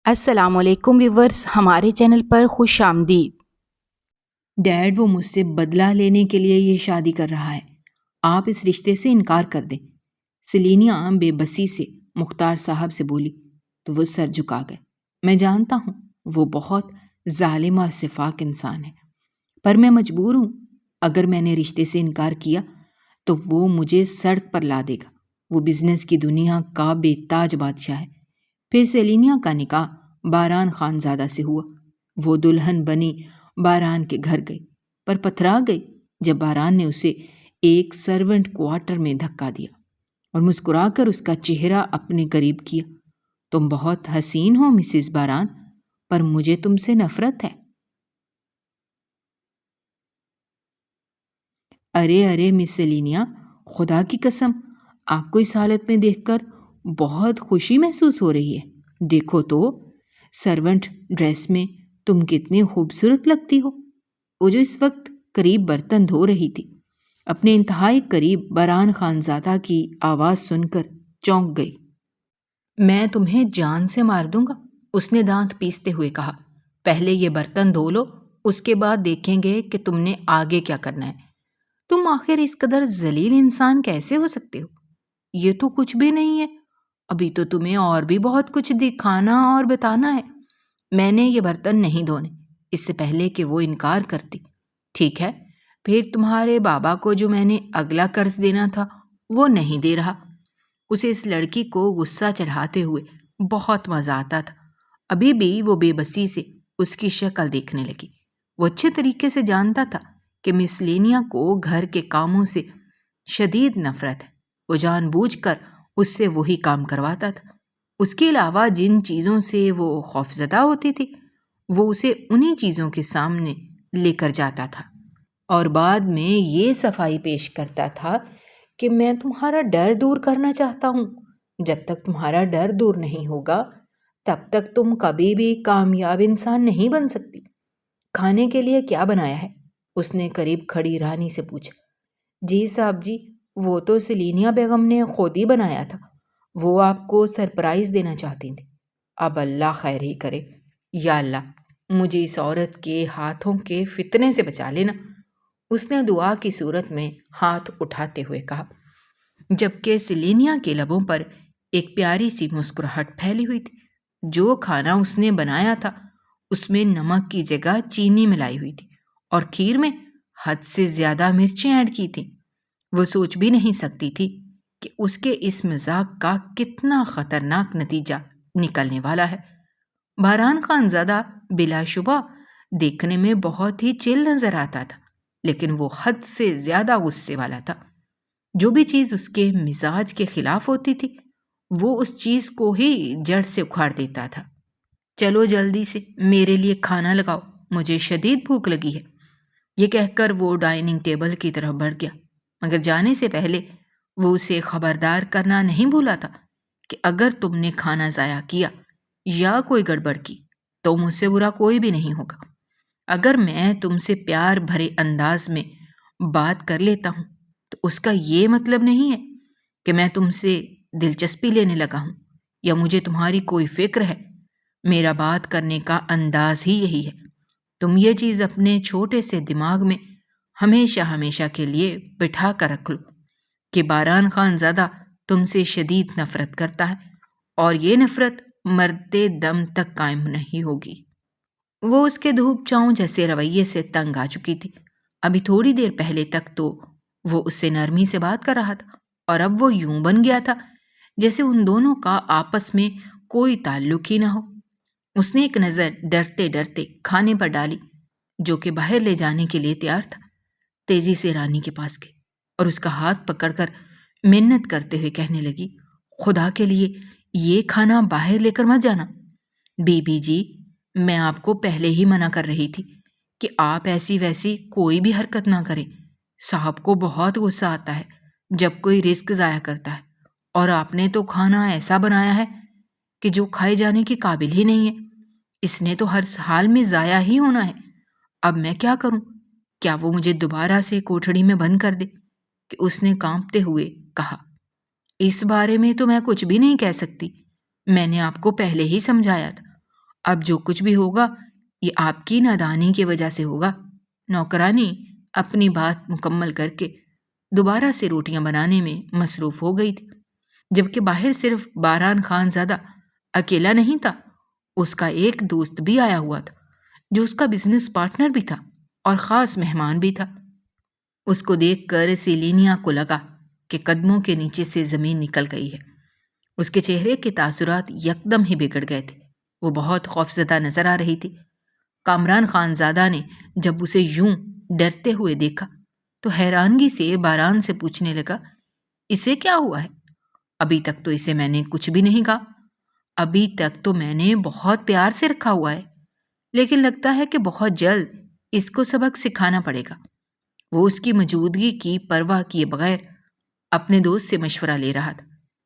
السلام علیکم ویورز، ہمارے چینل پر خوش آمدید۔ ڈیڈ، وہ مجھ سے بدلہ لینے کے لیے یہ شادی کر رہا ہے۔ آپ اس رشتے سے انکار کر دیں۔ سیلینیا بے بسی سے مختار صاحب سے بولی تو وہ سر جھکا گئے۔ میں جانتا ہوں وہ بہت ظالم اور شفاق انسان ہے، پر میں مجبور ہوں۔ اگر میں نے رشتے سے انکار کیا تو وہ مجھے سڑک پر لا دے گا۔ وہ بزنس کی دنیا کا بے تاج بادشاہ ہے۔ پھر سیلینیا کا نکاح باران خان زادہ سے ہوا۔ وہ دلہن بنی باران کے گھر گئی، پر پتھرا گئی جب باران نے اسے ایک سرونٹ کوارٹر میں دھکا دیا اور مسکرا کر اس کا چہرہ اپنے قریب کیا۔ تم بہت حسین ہو مسز باران، پر مجھے تم سے نفرت ہے۔ ارے مس سیلینیا، خدا کی قسم، آپ کو اس حالت میں دیکھ کر بہت خوشی محسوس ہو رہی ہے۔ دیکھو تو، سرونٹ ڈریس میں تم کتنی خوبصورت لگتی ہو۔ وہ جو اس وقت قریب برتن دھو رہی تھی، اپنے انتہائی قریب باران خانزادہ کی آواز سن کر چونک گئی۔ میں تمہیں جان سے مار دوں گا، اس نے دانت پیستے ہوئے کہا۔ پہلے یہ برتن دھو لو، اس کے بعد دیکھیں گے کہ تم نے آگے کیا کرنا ہے۔ تم آخر اس قدر ذلیل انسان کیسے ہو سکتے ہو؟ یہ تو کچھ بھی نہیں ہے، ابھی تو تمہیں اور بھی بہت کچھ دکھانا اور بتانا ہے۔ میں نے یہ برتن نہیں دھونے، اس سے پہلے کہ وہ انکار کرتی۔ ٹھیک ہے، پھر تمہارے بابا کو جو میں نے اگلا قرض دینا تھا وہ نہیں دے رہا۔ اسے اس لڑکی کو غصہ چڑھاتے ہوئے بہت مزہ آتا تھا۔ ابھی بھی وہ بے بسی سے اس کی شکل دیکھنے لگی۔ وہ اچھے طریقے سے جانتا تھا کہ مس لینیا کو گھر کے کاموں سے شدید نفرت ہے۔ وہ جان بوجھ کر اس سے وہی کام کرواتا تھا۔ اس کے علاوہ جن چیزوں سے وہ خوفزدہ ہوتی تھی، وہ اسے انہی چیزوں کے سامنے لے کر جاتا تھا اور بعد میں یہ صفائی پیش کرتا تھا کہ میں تمہارا ڈر دور کرنا چاہتا ہوں۔ جب تک تمہارا ڈر دور نہیں ہوگا تب تک تم کبھی بھی کامیاب انسان نہیں بن سکتی۔ کھانے کے لیے کیا بنایا ہے؟ اس نے قریب کھڑی رانی سے پوچھا۔ جی صاحب جی، وہ تو سیلینیا بیگم نے خود ہی بنایا تھا، وہ آپ کو سرپرائز دینا چاہتی تھی۔ اب اللہ خیر ہی کرے۔ یا اللہ، مجھے اس عورت کے ہاتھوں کے فتنے سے بچا لینا، اس نے دعا کی صورت میں ہاتھ اٹھاتے ہوئے کہا، جبکہ سیلینیا کے لبوں پر ایک پیاری سی مسکراہٹ پھیلی ہوئی تھی۔ جو کھانا اس نے بنایا تھا اس میں نمک کی جگہ چینی ملائی ہوئی تھی اور کھیر میں حد سے زیادہ مرچیں ایڈ کی تھیں۔ وہ سوچ بھی نہیں سکتی تھی کہ اس کے اس مذاق کا کتنا خطرناک نتیجہ نکلنے والا ہے۔ باران خانزادہ بلا شبہ دیکھنے میں بہت ہی چل نظر آتا تھا، لیکن وہ حد سے زیادہ غصے والا تھا۔ جو بھی چیز اس کے مزاج کے خلاف ہوتی تھی وہ اس چیز کو ہی جڑ سے اکھاڑ دیتا تھا۔ چلو جلدی سے میرے لیے کھانا لگاؤ، مجھے شدید بھوک لگی ہے۔ یہ کہہ کر وہ ڈائننگ ٹیبل کی طرف بڑھ گیا، مگر جانے سے پہلے وہ اسے خبردار کرنا نہیں بھولا تھا کہ اگر تم نے کھانا ضائع کیا یا کوئی گڑبڑ کی تو مجھ سے برا کوئی بھی نہیں ہوگا۔ اگر میں تم سے پیار بھرے انداز میں بات کر لیتا ہوں تو اس کا یہ مطلب نہیں ہے کہ میں تم سے دلچسپی لینے لگا ہوں یا مجھے تمہاری کوئی فکر ہے۔ میرا بات کرنے کا انداز ہی یہی ہے۔ تم یہ چیز اپنے چھوٹے سے دماغ میں ہمیشہ کے لیے بٹھا کر رکھ لو کہ باران خانزادہ تم سے شدید نفرت کرتا ہے اور یہ نفرت مرتے دم تک قائم نہیں ہوگی۔ وہ اس کے دھوپ چاؤں جیسے رویے سے تنگ آ چکی تھی۔ ابھی تھوڑی دیر پہلے تک تو وہ اس سے نرمی سے بات کر رہا تھا اور اب وہ یوں بن گیا تھا جیسے ان دونوں کا آپس میں کوئی تعلق ہی نہ ہو۔ اس نے ایک نظر ڈرتے ڈرتے کھانے پر ڈالی جو کہ باہر لے جانے کے لیے تیار تھا۔ تیزی سے رانی کے پاس گئی اور اس کا ہاتھ پکڑ کر منت کرتے ہوئے کہنے لگی، خدا کے لیے یہ کھانا باہر لے کر مت جانا۔ بی بی جی، میں آپ کو پہلے ہی منع کر رہی تھی کہ آپ ایسی ویسی کوئی بھی حرکت نہ کریں۔ صاحب کو بہت غصہ آتا ہے جب کوئی رزق ضائع کرتا ہے، اور آپ نے تو کھانا ایسا بنایا ہے کہ جو کھائے جانے کے قابل ہی نہیں ہے۔ اس نے تو ہر حال میں ضائع ہی ہونا ہے۔ اب میں کیا کروں؟ کیا وہ مجھے دوبارہ سے کوٹھڑی میں بند کر دے؟ کہ اس نے کانپتے ہوئے کہا، اس بارے میں تو میں کچھ بھی نہیں کہہ سکتی۔ میں نے آپ کو پہلے ہی سمجھایا تھا اب جو کچھ بھی ہوگا یہ آپ کی نادانی کی وجہ سے ہوگا۔ نوکرانی اپنی بات مکمل کر کے دوبارہ سے روٹیاں بنانے میں مصروف ہو گئی تھی، جبکہ باہر صرف باران خان زادہ اکیلا نہیں تھا، اس کا ایک دوست بھی آیا ہوا تھا جو اس کا بزنس پارٹنر بھی تھا اور خاص مہمان بھی تھا۔ اس کو دیکھ کر سیلینیا کو لگا کہ قدموں کے نیچے سے زمین نکل گئی ہے۔ اس کے چہرے کے تاثرات یکدم ہی بگڑ گئے تھے، وہ بہت خوفزدہ نظر آ رہی تھی۔ کامران خان زادہ نے جب اسے یوں ڈرتے ہوئے دیکھا تو حیرانگی سے باران سے پوچھنے لگا، اسے کیا ہوا ہے؟ ابھی تک تو اسے میں نے کچھ بھی نہیں کہا، ابھی تک تو میں نے بہت پیار سے رکھا ہوا ہے، لیکن لگتا ہے کہ بہت جلد اس کو سبق سکھانا پڑے گا۔ وہ اس کی موجودگی کی پرواہ کیے بغیر اپنے دوست سے مشورہ لے رہا تھا۔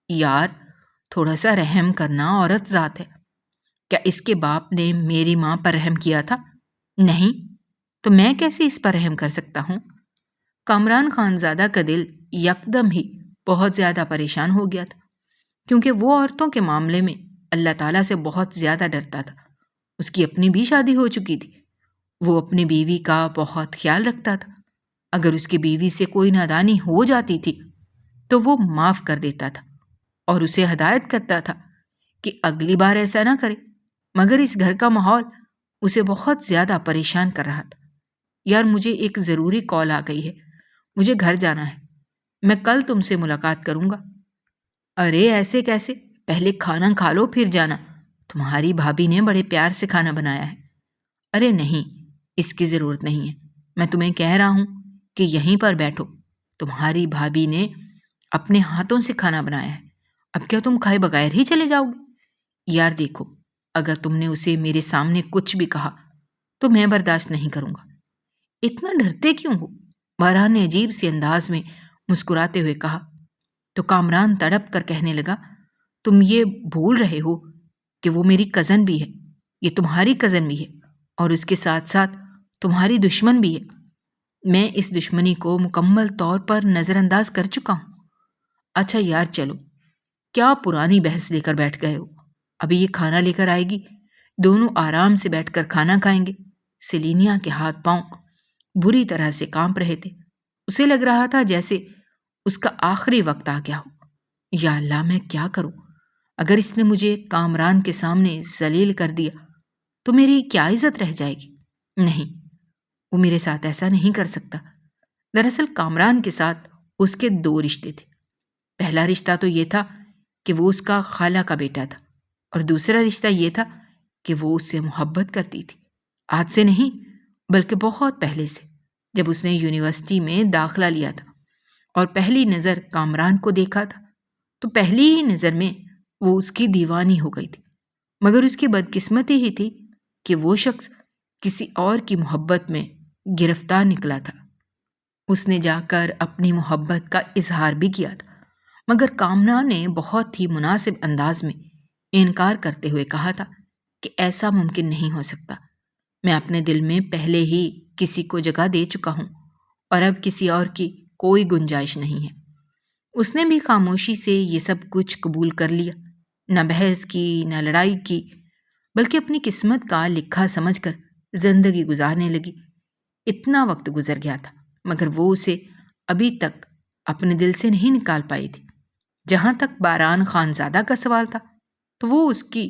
یار، تھوڑا سا رحم کرنا عورت ذات ہے۔ کیا اس کے باپ نے میری ماں پر رحم کیا تھا؟ نہیں، تو میں کیسے اس پر رحم کر سکتا ہوں؟ کامران خان زادہ کا دل یکدم ہی بہت زیادہ پریشان ہو گیا تھا، کیونکہ وہ عورتوں کے معاملے میں اللہ تعالیٰ سے بہت زیادہ ڈرتا تھا۔ اس کی اپنی بھی شادی ہو چکی تھی، وہ اپنی بیوی کا بہت خیال رکھتا تھا۔ اگر اس کی بیوی سے کوئی نادانی ہو جاتی تھی تو وہ معاف کر دیتا تھا اور اسے ہدایت کرتا تھا کہ اگلی بار ایسا نہ کرے، مگر اس گھر کا ماحول اسے بہت زیادہ پریشان کر رہا تھا۔ یار، مجھے ایک ضروری کال آ گئی ہے، مجھے گھر جانا ہے، میں کل تم سے ملاقات کروں گا۔ ارے ایسے کیسے؟ پہلے کھانا کھا لو پھر جانا، تمہاری بھابھی نے بڑے پیار سے کھانا بنایا ہے۔ ارے نہیں، اس کی ضرورت نہیں ہے، میں تمہیں کہہ رہا ہوں کہ یہیں پر بیٹھو، تمہاری بھابھی نے اپنے ہاتھوں سے کھانا بنایا ہے، اب کیا تم کھائے بغیر ہی چلے جاؤ گے؟ یار دیکھو، اگر تم نے اسے میرے سامنے کچھ بھی کہا تو میں برداشت نہیں کروں گا۔ اتنا ڈرتے کیوں ہو؟ باران نے عجیب سی انداز میں مسکراتے ہوئے کہا۔ تو کامران تڑپ کر کہنے لگا، تم یہ بھول رہے ہو کہ وہ میری کزن بھی ہے، یہ تمہاری کزن بھی ہے اور اس کے ساتھ ساتھ تمہاری دشمن بھی ہے۔ میں اس دشمنی کو مکمل طور پر نظر انداز کر چکا ہوں۔ اچھا یار چلو، کیا پرانی بحث لے کر بیٹھ گئے ہو؟ ابھی یہ کھانا لے کر آئے گی، دونوں آرام سے بیٹھ کر کھانا کھائیں گے۔ سیلینیا کے ہاتھ پاؤں بری طرح سے کانپ رہے تھے، اسے لگ رہا تھا جیسے اس کا آخری وقت آ گیا ہو۔ یا اللہ، میں کیا کروں؟ اگر اس نے مجھے کامران کے سامنے ذلیل کر دیا تو میری کیا عزت رہ جائے گی؟ نہیں، وہ میرے ساتھ ایسا نہیں کر سکتا۔ دراصل کامران کے ساتھ اس کے دو رشتے تھے۔ پہلا رشتہ تو یہ تھا کہ وہ اس کا خالہ کا بیٹا تھا، اور دوسرا رشتہ یہ تھا کہ وہ اس سے محبت کرتی تھی، آج سے نہیں بلکہ بہت پہلے سے، جب اس نے یونیورسٹی میں داخلہ لیا تھا اور پہلی نظر کامران کو دیکھا تھا تو پہلی ہی نظر میں وہ اس کی دیوانی ہو گئی تھی۔ مگر اس کی بدقسمتی ہی تھی کہ وہ شخص کسی اور کی محبت میں گرفتار نکلا تھا۔ اس نے جا کر اپنی محبت کا اظہار بھی کیا تھا، مگر کامران نے بہت ہی مناسب انداز میں انکار کرتے ہوئے کہا تھا کہ ایسا ممکن نہیں ہو سکتا، میں اپنے دل میں پہلے ہی کسی کو جگہ دے چکا ہوں اور اب کسی اور کی کوئی گنجائش نہیں ہے۔ اس نے بھی خاموشی سے یہ سب کچھ قبول کر لیا، نہ بحث کی نہ لڑائی کی، بلکہ اپنی قسمت کا لکھا سمجھ کر زندگی گزارنے لگی۔ اتنا وقت گزر گیا تھا مگر وہ اسے ابھی تک اپنے دل سے نہیں نکال پائی تھی۔ جہاں تک باران خان زادہ کا سوال تھا تو وہ اس کی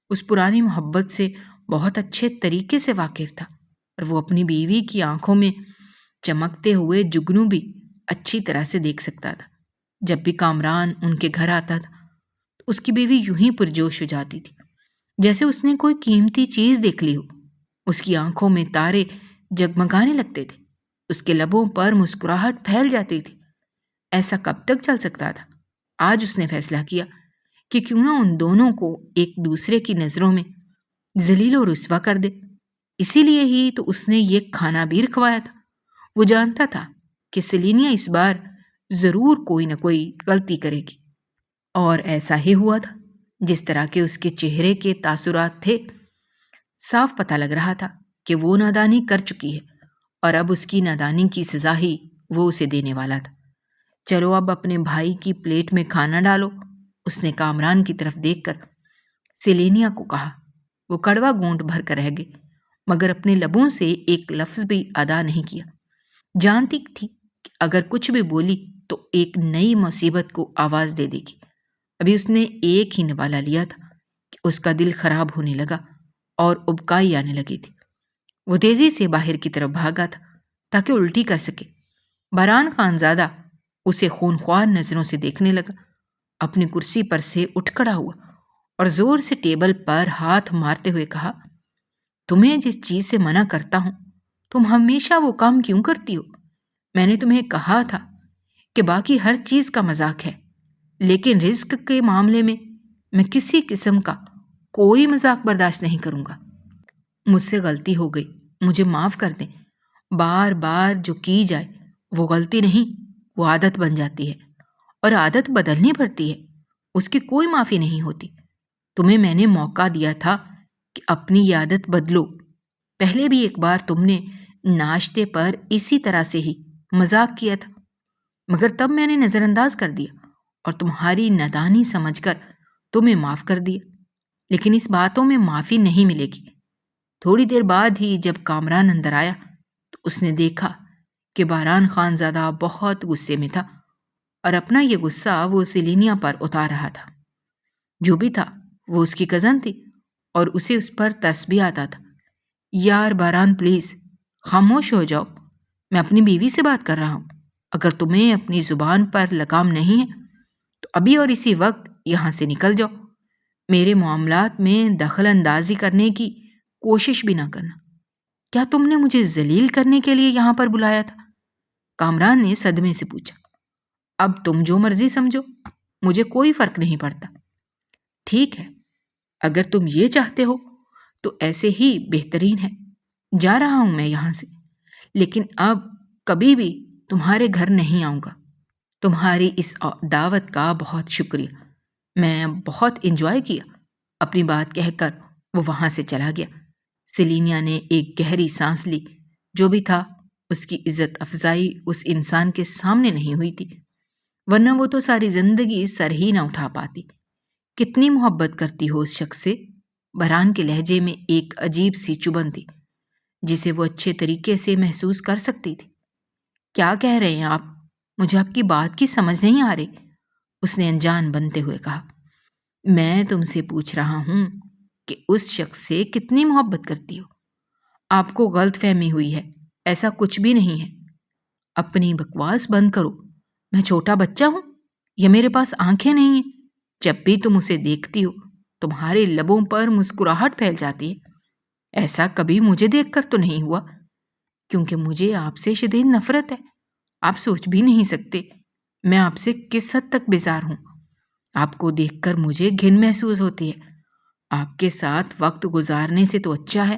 اس پرانی محبت سے بہت اچھے طریقے سے واقف تھا، اور وہ اپنی بیوی کی آنکھوں میں چمکتے ہوئے جگنو بھی اچھی طرح سے دیکھ سکتا تھا۔ جب بھی کامران ان کے گھر آتا تھا تو اس کی بیوی یوں ہی پرجوش ہو جاتی تھی، جیسے اس نے کوئی قیمتی چیز دیکھ لی ہو۔ اس کی آنکھوں میں تارے جگمگانے لگتے تھے، اس کے لبوں پر مسکراہٹ پھیل جاتی تھی۔ ایسا کب تک چل سکتا تھا؟ آج اس نے فیصلہ کیا کہ کیوں نہ ان دونوں کو ایک دوسرے کی نظروں میں ذلیل و رسوا کر دے۔ اسی لیے ہی تو اس نے یہ کھانا بھی رکھوایا تھا۔ وہ جانتا تھا کہ سیلینیا اس بار ضرور کوئی نہ کوئی غلطی کرے گی، اور ایسا ہی ہوا تھا۔ جس طرح کے اس کے چہرے کے تاثرات تھے، صاف پتہ لگ رہا تھا کہ وہ نادانی کر چکی ہے، اور اب اس کی نادانی کی سزا ہی وہ اسے دینے والا تھا۔ چلو اب اپنے بھائی کی پلیٹ میں کھانا ڈالو، اس نے کامران کی طرف دیکھ کر سیلینیا کو کہا۔ وہ کڑوا گونٹ بھر کر رہ گئی، مگر اپنے لبوں سے ایک لفظ بھی ادا نہیں کیا۔ جانتی تھی کہ اگر کچھ بھی بولی تو ایک نئی مصیبت کو آواز دے دے گی۔ ابھی اس نے ایک ہی نوالا لیا تھا کہ اس کا دل خراب ہونے لگا اور ابکائی آنے لگی تھی۔ وہ تیزی سے باہر کی طرف بھاگا تھا تاکہ الٹی کر سکے۔ بہران خانزادہ اسے خونخوار نظروں سے دیکھنے لگا، اپنی کرسی پر سے اٹھ کھڑا ہوا اور زور سے ٹیبل پر ہاتھ مارتے ہوئے کہا، تمہیں جس چیز سے منع کرتا ہوں تم ہمیشہ وہ کام کیوں کرتی ہو؟ میں نے تمہیں کہا تھا کہ باقی ہر چیز کا مذاق ہے، لیکن رزق کے معاملے میں کسی قسم کا کوئی مذاق برداشت نہیں کروں گا۔ مجھ سے غلطی ہو گئی، مجھے معاف کر دیں۔ بار بار جو کی جائے وہ غلطی نہیں، وہ عادت بن جاتی ہے، اور عادت بدلنی پڑتی ہے، اس کی کوئی معافی نہیں ہوتی۔ تمہیں میں نے موقع دیا تھا کہ اپنی یہ عادت بدلو۔ پہلے بھی ایک بار تم نے ناشتے پر اسی طرح سے ہی مذاق کیا تھا، مگر تب میں نے نظر انداز کر دیا اور تمہاری نادانی سمجھ کر تمہیں معاف کر دیا، لیکن اس باتوں میں معافی نہیں ملے گی۔ تھوڑی دیر بعد ہی جب کامران اندر آیا تو اس نے دیکھا کہ بہران خانزادہ بہت غصے میں تھا اور اپنا یہ غصہ وہ سیلینیا پر اتار رہا تھا۔ جو بھی تھا وہ اس کی کزن تھی اور اسے اس پر ترس بھی آتا تھا۔ یار بہران پلیز خاموش ہو جاؤ، میں اپنی بیوی سے بات کر رہا ہوں۔ اگر تمہیں اپنی زبان پر لگام نہیں ہے تو ابھی اور اسی وقت یہاں سے نکل جاؤ۔ میرے معاملات میں دخل اندازی کرنے کی کوشش بھی نہ کرنا۔ کیا تم نے مجھے ذلیل کرنے کے لیے یہاں پر بلایا تھا؟ کامران نے صدمے سے پوچھا۔ اب تم جو مرضی سمجھو، مجھے کوئی فرق نہیں پڑتا۔ ٹھیک ہے، اگر تم یہ چاہتے ہو تو ایسے ہی بہترین ہے۔ جا رہا ہوں میں یہاں سے، لیکن اب کبھی بھی تمہارے گھر نہیں آؤں گا۔ تمہاری اس دعوت کا بہت شکریہ، میں بہت انجوائے کیا۔ اپنی بات کہہ کر وہ وہاں سے چلا گیا۔ سیلینیا نے ایک گہری سانس لی۔ جو بھی تھا اس کی عزت افزائی اس انسان کے سامنے نہیں ہوئی تھی، ورنہ وہ تو ساری زندگی سر ہی نہ اٹھا پاتی۔ کتنی محبت کرتی ہو اس شخص سے؟ بہران کے لہجے میں ایک عجیب سی چبھن تھی جسے وہ اچھے طریقے سے محسوس کر سکتی تھی۔ کیا کہہ رہے ہیں آپ؟ مجھے آپ کی بات کی سمجھ نہیں آ رہی، اس نے انجان بنتے ہوئے کہا۔ میں تم سے پوچھ رہا ہوں کہ اس شخص سے کتنی محبت کرتی ہو؟ آپ کو غلط فہمی ہوئی ہے، ایسا کچھ بھی نہیں ہے۔ اپنی بکواس بند کرو۔ میں چھوٹا بچہ ہوں یا میرے پاس آنکھیں نہیں ہیں؟ جب بھی تم اسے دیکھتی ہو تمہارے لبوں پر مسکراہٹ پھیل جاتی ہے۔ ایسا کبھی مجھے دیکھ کر تو نہیں ہوا، کیونکہ مجھے آپ سے شدید نفرت ہے۔ آپ سوچ بھی نہیں سکتے میں آپ سے کس حد تک بیزار ہوں۔ آپ کو دیکھ کر مجھے گھن محسوس ہوتی ہے۔ آپ کے ساتھ وقت گزارنے سے تو اچھا ہے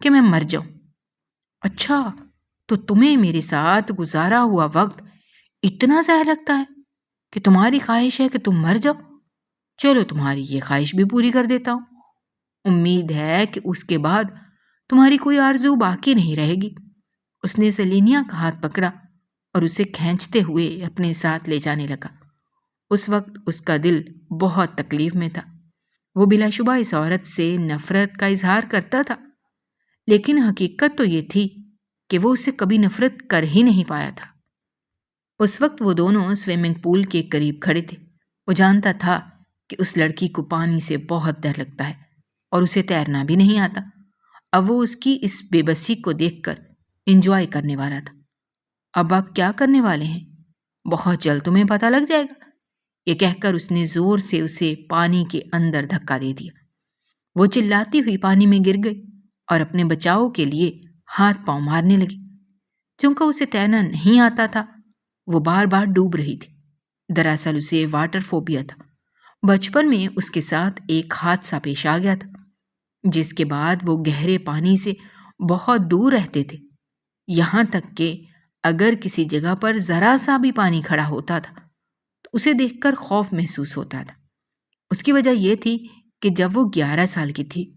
کہ میں مر جاؤں۔ اچھا، تو تمہیں میرے ساتھ گزارا ہوا وقت اتنا زہر لگتا ہے کہ تمہاری خواہش ہے کہ تم مر جاؤ؟ چلو تمہاری یہ خواہش بھی پوری کر دیتا ہوں۔ امید ہے کہ اس کے بعد تمہاری کوئی آرزو باقی نہیں رہے گی۔ اس نے سیلینیا کا ہاتھ پکڑا اور اسے کھینچتے ہوئے اپنے ساتھ لے جانے لگا۔ اس وقت اس کا دل بہت تکلیف میں تھا۔ وہ بلا شبہ اس عورت سے نفرت کا اظہار کرتا تھا، لیکن حقیقت تو یہ تھی کہ وہ اسے کبھی نفرت کر ہی نہیں پایا تھا۔ اس وقت وہ دونوں سوئمنگ پول کے قریب کھڑے تھے۔ وہ جانتا تھا کہ اس لڑکی کو پانی سے بہت ڈر لگتا ہے اور اسے تیرنا بھی نہیں آتا۔ اب وہ اس کی اس بے بسی کو دیکھ کر انجوائے کرنے والا تھا۔ اب آپ کیا کرنے والے ہیں؟ بہت جلد تمہیں پتہ لگ جائے گا، یہ کہہ کر اس نے زور سے اسے پانی کے اندر دھکا دے دیا۔ وہ چلاتی ہوئی پانی میں گر گئی اور اپنے بچاؤ کے لیے ہاتھ پاؤں مارنے لگی۔ چونکہ اسے تیرنا نہیں آتا تھا، وہ بار بار ڈوب رہی تھی۔ دراصل اسے واٹر فوبیا تھا۔ بچپن میں اس کے ساتھ ایک حادثہ پیش آ گیا تھا، جس کے بعد وہ گہرے پانی سے بہت دور رہتے تھے۔ یہاں تک کہ اگر کسی جگہ پر ذرا سا بھی پانی کھڑا ہوتا تھا تو اسے دیکھ کر خوف محسوس ہوتا تھا۔ اس کی وجہ یہ تھی کہ جب وہ 11 سال کی تھی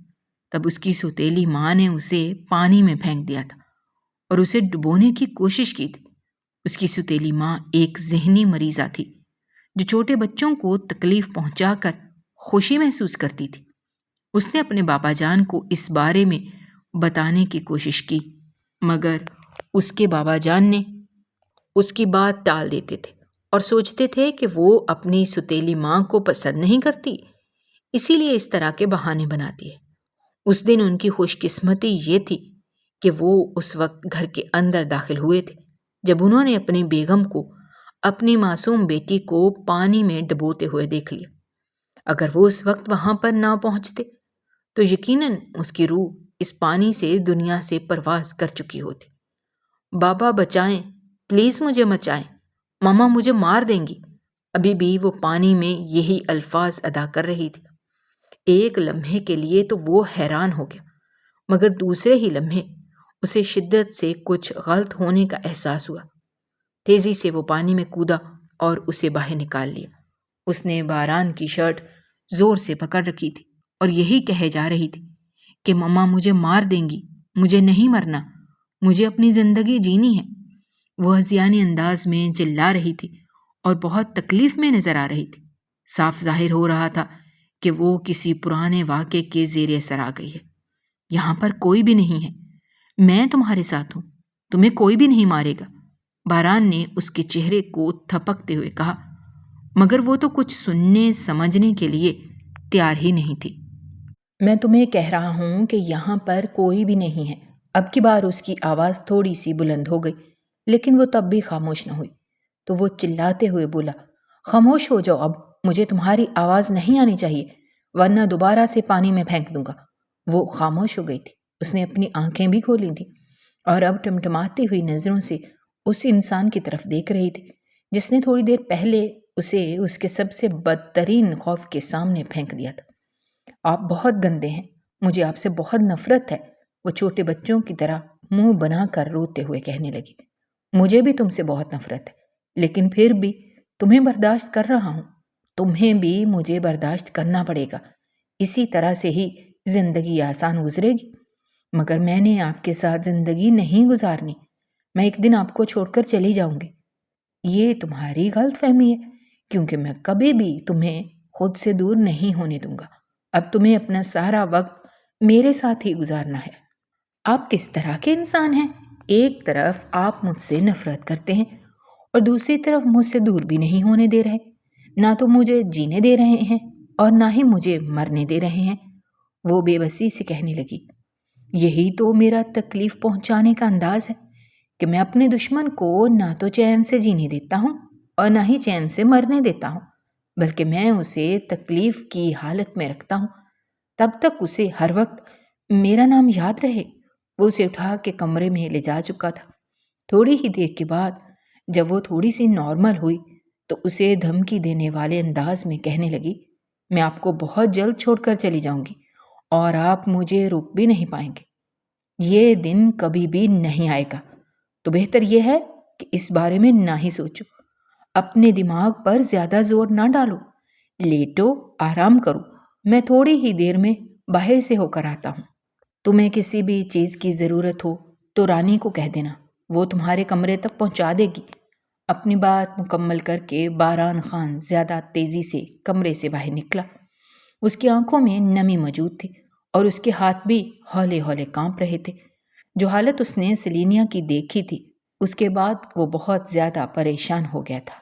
تب اس کی سوتیلی ماں نے اسے پانی میں پھینک دیا تھا اور اسے ڈبونے کی کوشش کی تھی۔ اس کی سوتیلی ماں ایک ذہنی مریضہ تھی جو چھوٹے بچوں کو تکلیف پہنچا کر خوشی محسوس کرتی تھی۔ اس نے اپنے بابا جان کو اس بارے میں بتانے کی کوشش کی، مگر اس کے بابا جان نے اس کی بات ٹال دیتے تھے اور سوچتے تھے کہ وہ اپنی ستیلی ماں کو پسند نہیں کرتی، اسی لیے اس طرح کے بہانے بناتی ہے۔ اس دن ان کی خوش قسمتی یہ تھی کہ وہ اس وقت گھر کے اندر داخل ہوئے تھے جب انہوں نے اپنی بیگم کو اپنی معصوم بیٹی کو پانی میں ڈبوتے ہوئے دیکھ لیا۔ اگر وہ اس وقت وہاں پر نہ پہنچتے تو یقیناً اس کی روح اس پانی سے دنیا سے پرواز کر چکی ہوتی۔ بابا بچائیں، پلیز مجھے بچائیں، ماما مجھے مار دیں گی۔ ابھی بھی وہ پانی میں یہی الفاظ ادا کر رہی تھی۔ ایک لمحے کے لیے تو وہ حیران ہو گیا، مگر دوسرے ہی لمحے اسے شدت سے کچھ غلط ہونے کا احساس ہوا۔ تیزی سے وہ پانی میں کودا اور اسے باہر نکال لیا۔ اس نے باران کی شرٹ زور سے پکڑ رکھی تھی اور یہی کہے جا رہی تھی کہ ماما مجھے مار دیں گی، مجھے نہیں مرنا، مجھے اپنی زندگی جینی ہے۔ وہ ہذیانی انداز میں چلا رہی تھی اور بہت تکلیف میں نظر آ رہی تھی۔ صاف ظاہر ہو رہا تھا کہ وہ کسی پرانے واقعے کے زیر اثر آ گئی ہے۔ یہاں پر کوئی بھی نہیں ہے، میں تمہارے ساتھ ہوں، تمہیں کوئی بھی نہیں مارے گا، باران نے اس کے چہرے کو تھپکتے ہوئے کہا، مگر وہ تو کچھ سننے سمجھنے کے لیے تیار ہی نہیں تھی۔ میں تمہیں کہہ رہا ہوں کہ یہاں پر کوئی بھی نہیں ہے۔ اب کی بار اس کی آواز تھوڑی سی بلند ہو گئی، لیکن وہ تب بھی خاموش نہ ہوئی۔ تو وہ چلاتے ہوئے بولا، خاموش ہو جاؤ، اب مجھے تمہاری آواز نہیں آنی چاہیے، ورنہ دوبارہ سے پانی میں پھینک دوں گا۔ وہ خاموش ہو گئی تھی۔ اس نے اپنی آنکھیں بھی کھولی تھیں اور اب ٹمٹماتی ہوئی نظروں سے اس انسان کی طرف دیکھ رہی تھی جس نے تھوڑی دیر پہلے اسے اس کے سب سے بدترین خوف کے سامنے پھینک دیا تھا۔ آپ بہت گندے ہیں، مجھے آپ سے بہت نفرت ہے، وہ چھوٹے بچوں کی طرح منہ بنا کر روتے ہوئے کہنے لگی۔ مجھے بھی تم سے بہت نفرت ہے، لیکن پھر بھی تمہیں برداشت کر رہا ہوں، تمہیں بھی مجھے برداشت کرنا پڑے گا، اسی طرح سے ہی زندگی آسان گزرے گی۔ مگر میں نے آپ کے ساتھ زندگی نہیں گزارنی، میں ایک دن آپ کو چھوڑ کر چلی جاؤں گی۔ یہ تمہاری غلط فہمی ہے، کیونکہ میں کبھی بھی تمہیں خود سے دور نہیں ہونے دوں گا۔ اب تمہیں اپنا سارا وقت میرے ساتھ ہی گزارنا ہے۔ آپ کس طرح کے انسان ہیں؟ ایک طرف آپ مجھ سے نفرت کرتے ہیں اور دوسری طرف مجھ سے دور بھی نہیں ہونے دے رہے، نہ تو مجھے جینے دے رہے ہیں اور نہ ہی مجھے مرنے دے رہے ہیں۔ وہ بے بسی سے کہنے لگی، یہی تو میرا تکلیف پہنچانے کا انداز ہے کہ میں اپنے دشمن کو نہ تو چین سے جینے دیتا ہوں اور نہ ہی چین سے مرنے دیتا ہوں، بلکہ میں اسے تکلیف کی حالت میں رکھتا ہوں تب تک اسے ہر وقت میرا نام یاد رہے۔ وہ اسے اٹھا کے کمرے میں لے جا چکا تھا۔ تھوڑی ہی دیر کے بعد جب وہ تھوڑی سی نارمل ہوئی تو اسے دھمکی دینے والے انداز میں کہنے لگی، میں آپ کو بہت جلد چھوڑ کر چلی جاؤں گی اور آپ مجھے روک بھی نہیں پائیں گے۔ یہ دن کبھی بھی نہیں آئے گا، تو بہتر یہ ہے کہ اس بارے میں نہ ہی سوچو، اپنے دماغ پر زیادہ زور نہ ڈالو، لیٹو، آرام کرو، میں تھوڑی ہی دیر میں باہر سے ہو کر آتا ہوں۔ تمہیں کسی بھی چیز کی ضرورت ہو تو رانی کو کہہ دینا، وہ تمہارے کمرے تک پہنچا دے گی۔ اپنی بات مکمل کر کے باران خان زیادہ تیزی سے کمرے سے باہر نکلا۔ اس کی آنکھوں میں نمی موجود تھی اور اس کے ہاتھ بھی ہولے ہولے کانپ رہے تھے۔ جو حالت اس نے سیلینیا کی دیکھی تھی، اس کے بعد وہ بہت زیادہ پریشان ہو گیا تھا۔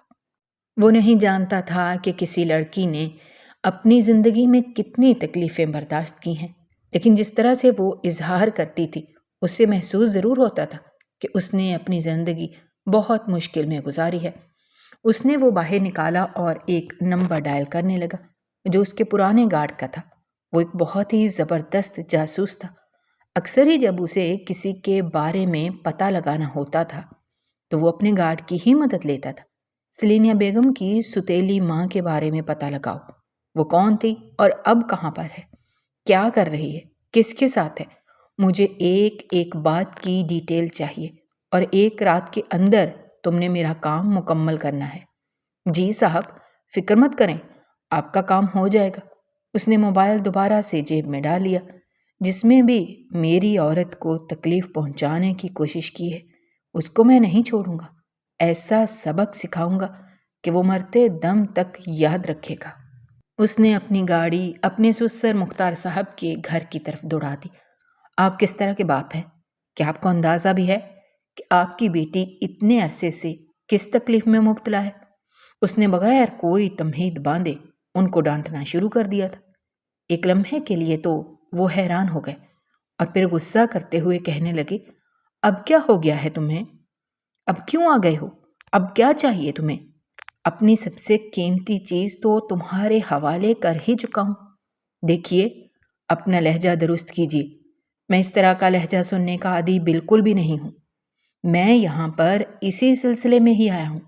وہ نہیں جانتا تھا کہ کسی لڑکی نے اپنی زندگی میں کتنی تکلیفیں برداشت کی ہیں، لیکن جس طرح سے وہ اظہار کرتی تھی اس سے محسوس ضرور ہوتا تھا کہ اس نے اپنی زندگی بہت مشکل میں گزاری ہے۔ اس نے وہ باہر نکالا اور ایک نمبر ڈائل کرنے لگا جو اس کے پرانے گارڈ کا تھا۔ وہ ایک بہت ہی زبردست جاسوس تھا۔ اکثر ہی جب اسے کسی کے بارے میں پتہ لگانا ہوتا تھا تو وہ اپنے گارڈ کی ہی مدد لیتا تھا۔ سیلینیا بیگم کی ستیلی ماں کے بارے میں پتہ لگاؤ، وہ کون تھی اور اب کہاں پر ہے، کیا کر رہی ہے، کس کے ساتھ ہے، مجھے ایک ایک بات کی ڈیٹیل چاہیے اور ایک رات کے اندر تم نے میرا کام مکمل کرنا ہے۔ جی صاحب، فکر مت کریں، آپ کا کام ہو جائے گا۔ اس نے موبائل دوبارہ سے جیب میں ڈال لیا۔ جس میں بھی میری عورت کو تکلیف پہنچانے کی کوشش کی ہے اس کو میں نہیں چھوڑوں گا، ایسا سبق سکھاؤں گا کہ وہ مرتے دم تک یاد رکھے گا۔ اس نے اپنی گاڑی اپنے سسر مختار صاحب کے گھر کی طرف دوڑا دی۔ آپ کس طرح کے باپ ہیں؟ کیا آپ کو اندازہ بھی ہے کہ آپ کی بیٹی اتنے عرصے سے کس تکلیف میں مبتلا ہے؟ اس نے بغیر کوئی تمہید باندھے ان کو ڈانٹنا شروع کر دیا تھا۔ ایک لمحے کے لیے تو وہ حیران ہو گئے اور پھر غصہ کرتے ہوئے کہنے لگے، اب کیا ہو گیا ہے تمہیں؟ اب کیوں آ گئے ہو؟ اب کیا چاہیے تمہیں؟ اپنی سب سے قیمتی چیز تو تمہارے حوالے کر ہی چکا ہوں۔ دیکھیے، اپنا لہجہ درست کیجیے۔ میں اس طرح کا لہجہ سننے کا عادی بالکل بھی نہیں ہوں۔ میں یہاں پر اسی سلسلے میں ہی آیا ہوں۔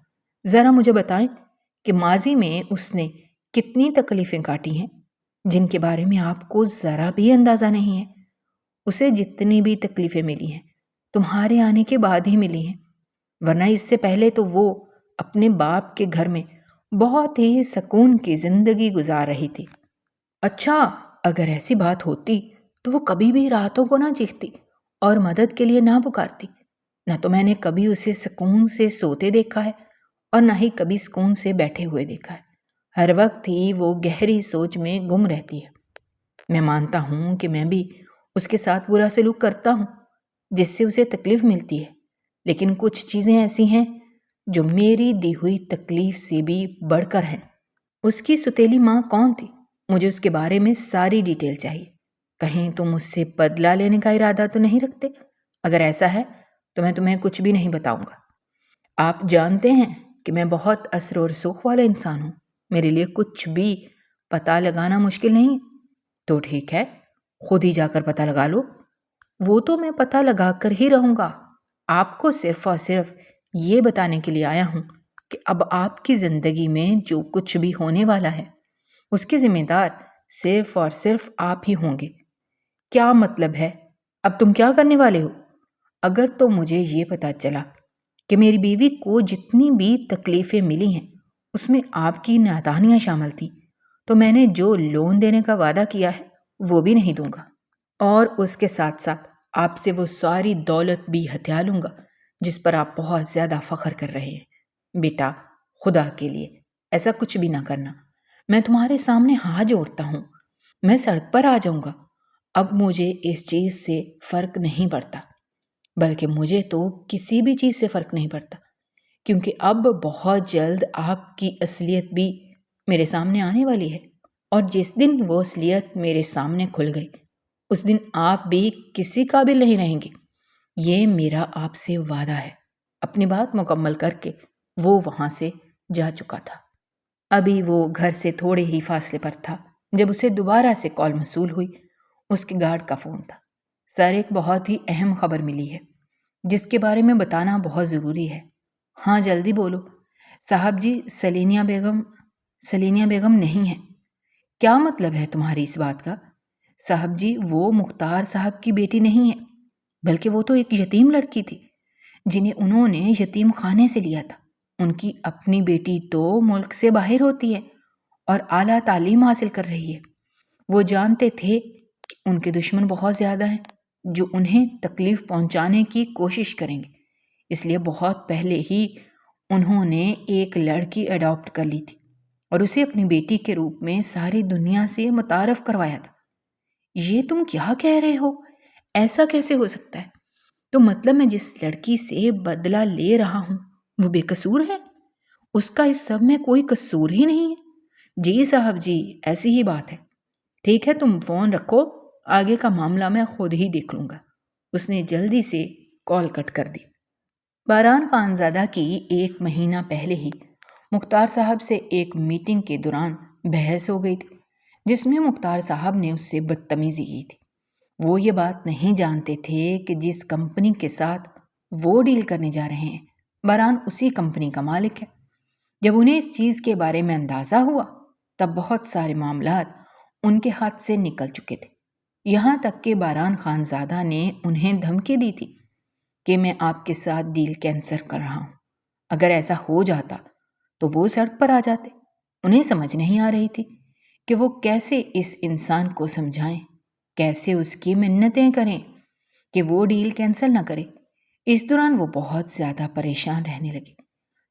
ذرا مجھے بتائیں کہ ماضی میں اس نے کتنی تکلیفیں کاٹی ہیں جن کے بارے میں آپ کو ذرا بھی اندازہ نہیں ہے۔ اسے جتنی بھی تکلیفیں ملی ہیں تمہارے آنے کے بعد ہی ملی ہیں، ورنہ اس سے پہلے تو وہ اپنے باپ کے گھر میں بہت ہی سکون کی زندگی گزار رہی تھی۔ اچھا، اگر ایسی بات ہوتی تو وہ کبھی بھی راتوں کو نہ چیختی اور مدد کے لیے نہ پکارتی۔ نہ تو میں نے کبھی اسے سکون سے سوتے دیکھا ہے اور نہ ہی کبھی سکون سے بیٹھے ہوئے دیکھا ہے۔ ہر وقت ہی وہ گہری سوچ میں گم رہتی ہے۔ میں مانتا ہوں کہ میں بھی اس کے ساتھ برا سلوک کرتا ہوں جس سے اسے تکلیف ملتی ہے، لیکن کچھ چیزیں ایسی ہیں جو میری دی ہوئی تکلیف سے بھی بڑھ کر ہیں۔ اس کی ستیلی ماں کون تھی؟ مجھے اس کے بارے میں ساری ڈیٹیل چاہیے۔ کہیں تم اس سے بدلہ لینے کا ارادہ تو نہیں رکھتے؟ اگر ایسا ہے تو میں تمہیں کچھ بھی نہیں بتاؤں گا۔ آپ جانتے ہیں کہ میں بہت اثر و رسوخ والا انسان ہوں، میرے لیے کچھ بھی پتہ لگانا مشکل نہیں۔ تو ٹھیک ہے، خود ہی جا کر پتہ لگا لو۔ وہ تو میں پتہ لگا کر ہی رہوں گا۔ آپ کو صرف اور صرف یہ بتانے کے لیے آیا ہوں کہ اب آپ کی زندگی میں جو کچھ بھی ہونے والا ہے اس کے ذمہ دار صرف اور صرف آپ ہی ہوں گے۔ کیا مطلب ہے؟ اب تم کیا کرنے والے ہو؟ اگر تو مجھے یہ پتہ چلا کہ میری بیوی کو جتنی بھی تکلیفیں ملی ہیں اس میں آپ کی نادانیاں شامل تھیں تو میں نے جو لون دینے کا وعدہ کیا ہے وہ بھی نہیں دوں گا، اور اس کے ساتھ ساتھ آپ سے وہ ساری دولت بھی ہتھیا لوں گا جس پر آپ بہت زیادہ فخر کر رہے ہیں۔ بیٹا، خدا کے لیے ایسا کچھ بھی نہ کرنا۔ میں تمہارے سامنے ہاتھ جوڑتا ہوں، میں سڑک پر آ جاؤں گا۔ اب مجھے اس چیز سے فرق نہیں پڑتا، بلکہ مجھے تو کسی بھی چیز سے فرق نہیں پڑتا، کیونکہ اب بہت جلد آپ کی اصلیت بھی میرے سامنے آنے والی ہے، اور جس دن وہ اصلیت میرے سامنے کھل گئی اس دن آپ بھی کسی قابل نہیں رہیں گے۔ یہ میرا آپ سے وعدہ ہے۔ اپنی بات مکمل کر کے وہ وہاں سے جا چکا تھا۔ ابھی وہ گھر سے تھوڑے ہی فاصلے پر تھا جب اسے دوبارہ سے کال موصول ہوئی۔ اس کے گارڈ کا فون تھا۔ سر، ایک بہت ہی اہم خبر ملی ہے جس کے بارے میں بتانا بہت ضروری ہے۔ ہاں جلدی بولو۔ صاحب جی، سلینیا بیگم نہیں ہے۔ کیا مطلب ہے تمہاری اس بات کا؟ صاحب جی، وہ مختار صاحب کی بیٹی نہیں ہے، بلکہ وہ تو ایک یتیم لڑکی تھی جنہیں انہوں نے یتیم خانے سے لیا تھا۔ ان کی اپنی بیٹی تو ملک سے باہر ہوتی ہے اور اعلیٰ تعلیم حاصل کر رہی ہے۔ وہ جانتے تھے کہ ان کے دشمن بہت زیادہ ہیں جو انہیں تکلیف پہنچانے کی کوشش کریں گے، اس لیے بہت پہلے ہی انہوں نے ایک لڑکی اڈاپٹ کر لی تھی اور اسے اپنی بیٹی کے روپ میں ساری دنیا سے متعارف کروایا تھا۔ یہ تم کیا کہہ رہے ہو؟ ایسا کیسے ہو سکتا ہے؟ تو مطلب میں جس لڑکی سے بدلہ لے رہا ہوں وہ بے قصور ہے؟ اس کا اس سب میں کوئی قصور ہی نہیں ہے؟ جی صاحب جی، ایسی ہی بات ہے۔ ٹھیک ہے، تم فون رکھو، آگے کا معاملہ میں خود ہی دیکھ لوں گا۔ اس نے جلدی سے کال کٹ کر دی۔ باران خانزادہ کی 1 مہینہ پہلے ہی مختار صاحب سے ایک میٹنگ کے دوران بحث ہو گئی تھی جس میں مختار صاحب نے اس سے بدتمیزی کی تھی۔ وہ یہ بات نہیں جانتے تھے کہ جس کمپنی کے ساتھ وہ ڈیل کرنے جا رہے ہیں باران اسی کمپنی کا مالک ہے۔ جب انہیں اس چیز کے بارے میں اندازہ ہوا تب بہت سارے معاملات ان کے ہاتھ سے نکل چکے تھے، یہاں تک کہ باران خانزادہ نے انہیں دھمکی دی تھی کہ میں آپ کے ساتھ ڈیل کینسل کر رہا ہوں۔ اگر ایسا ہو جاتا تو وہ سڑک پر آ جاتے۔ انہیں سمجھ نہیں آ رہی تھی کہ وہ کیسے اس انسان کو سمجھائیں، کیسے اس کی منتیں کریں کہ وہ ڈیل کینسل نہ کرے۔ اس دوران وہ بہت زیادہ پریشان رہنے لگی۔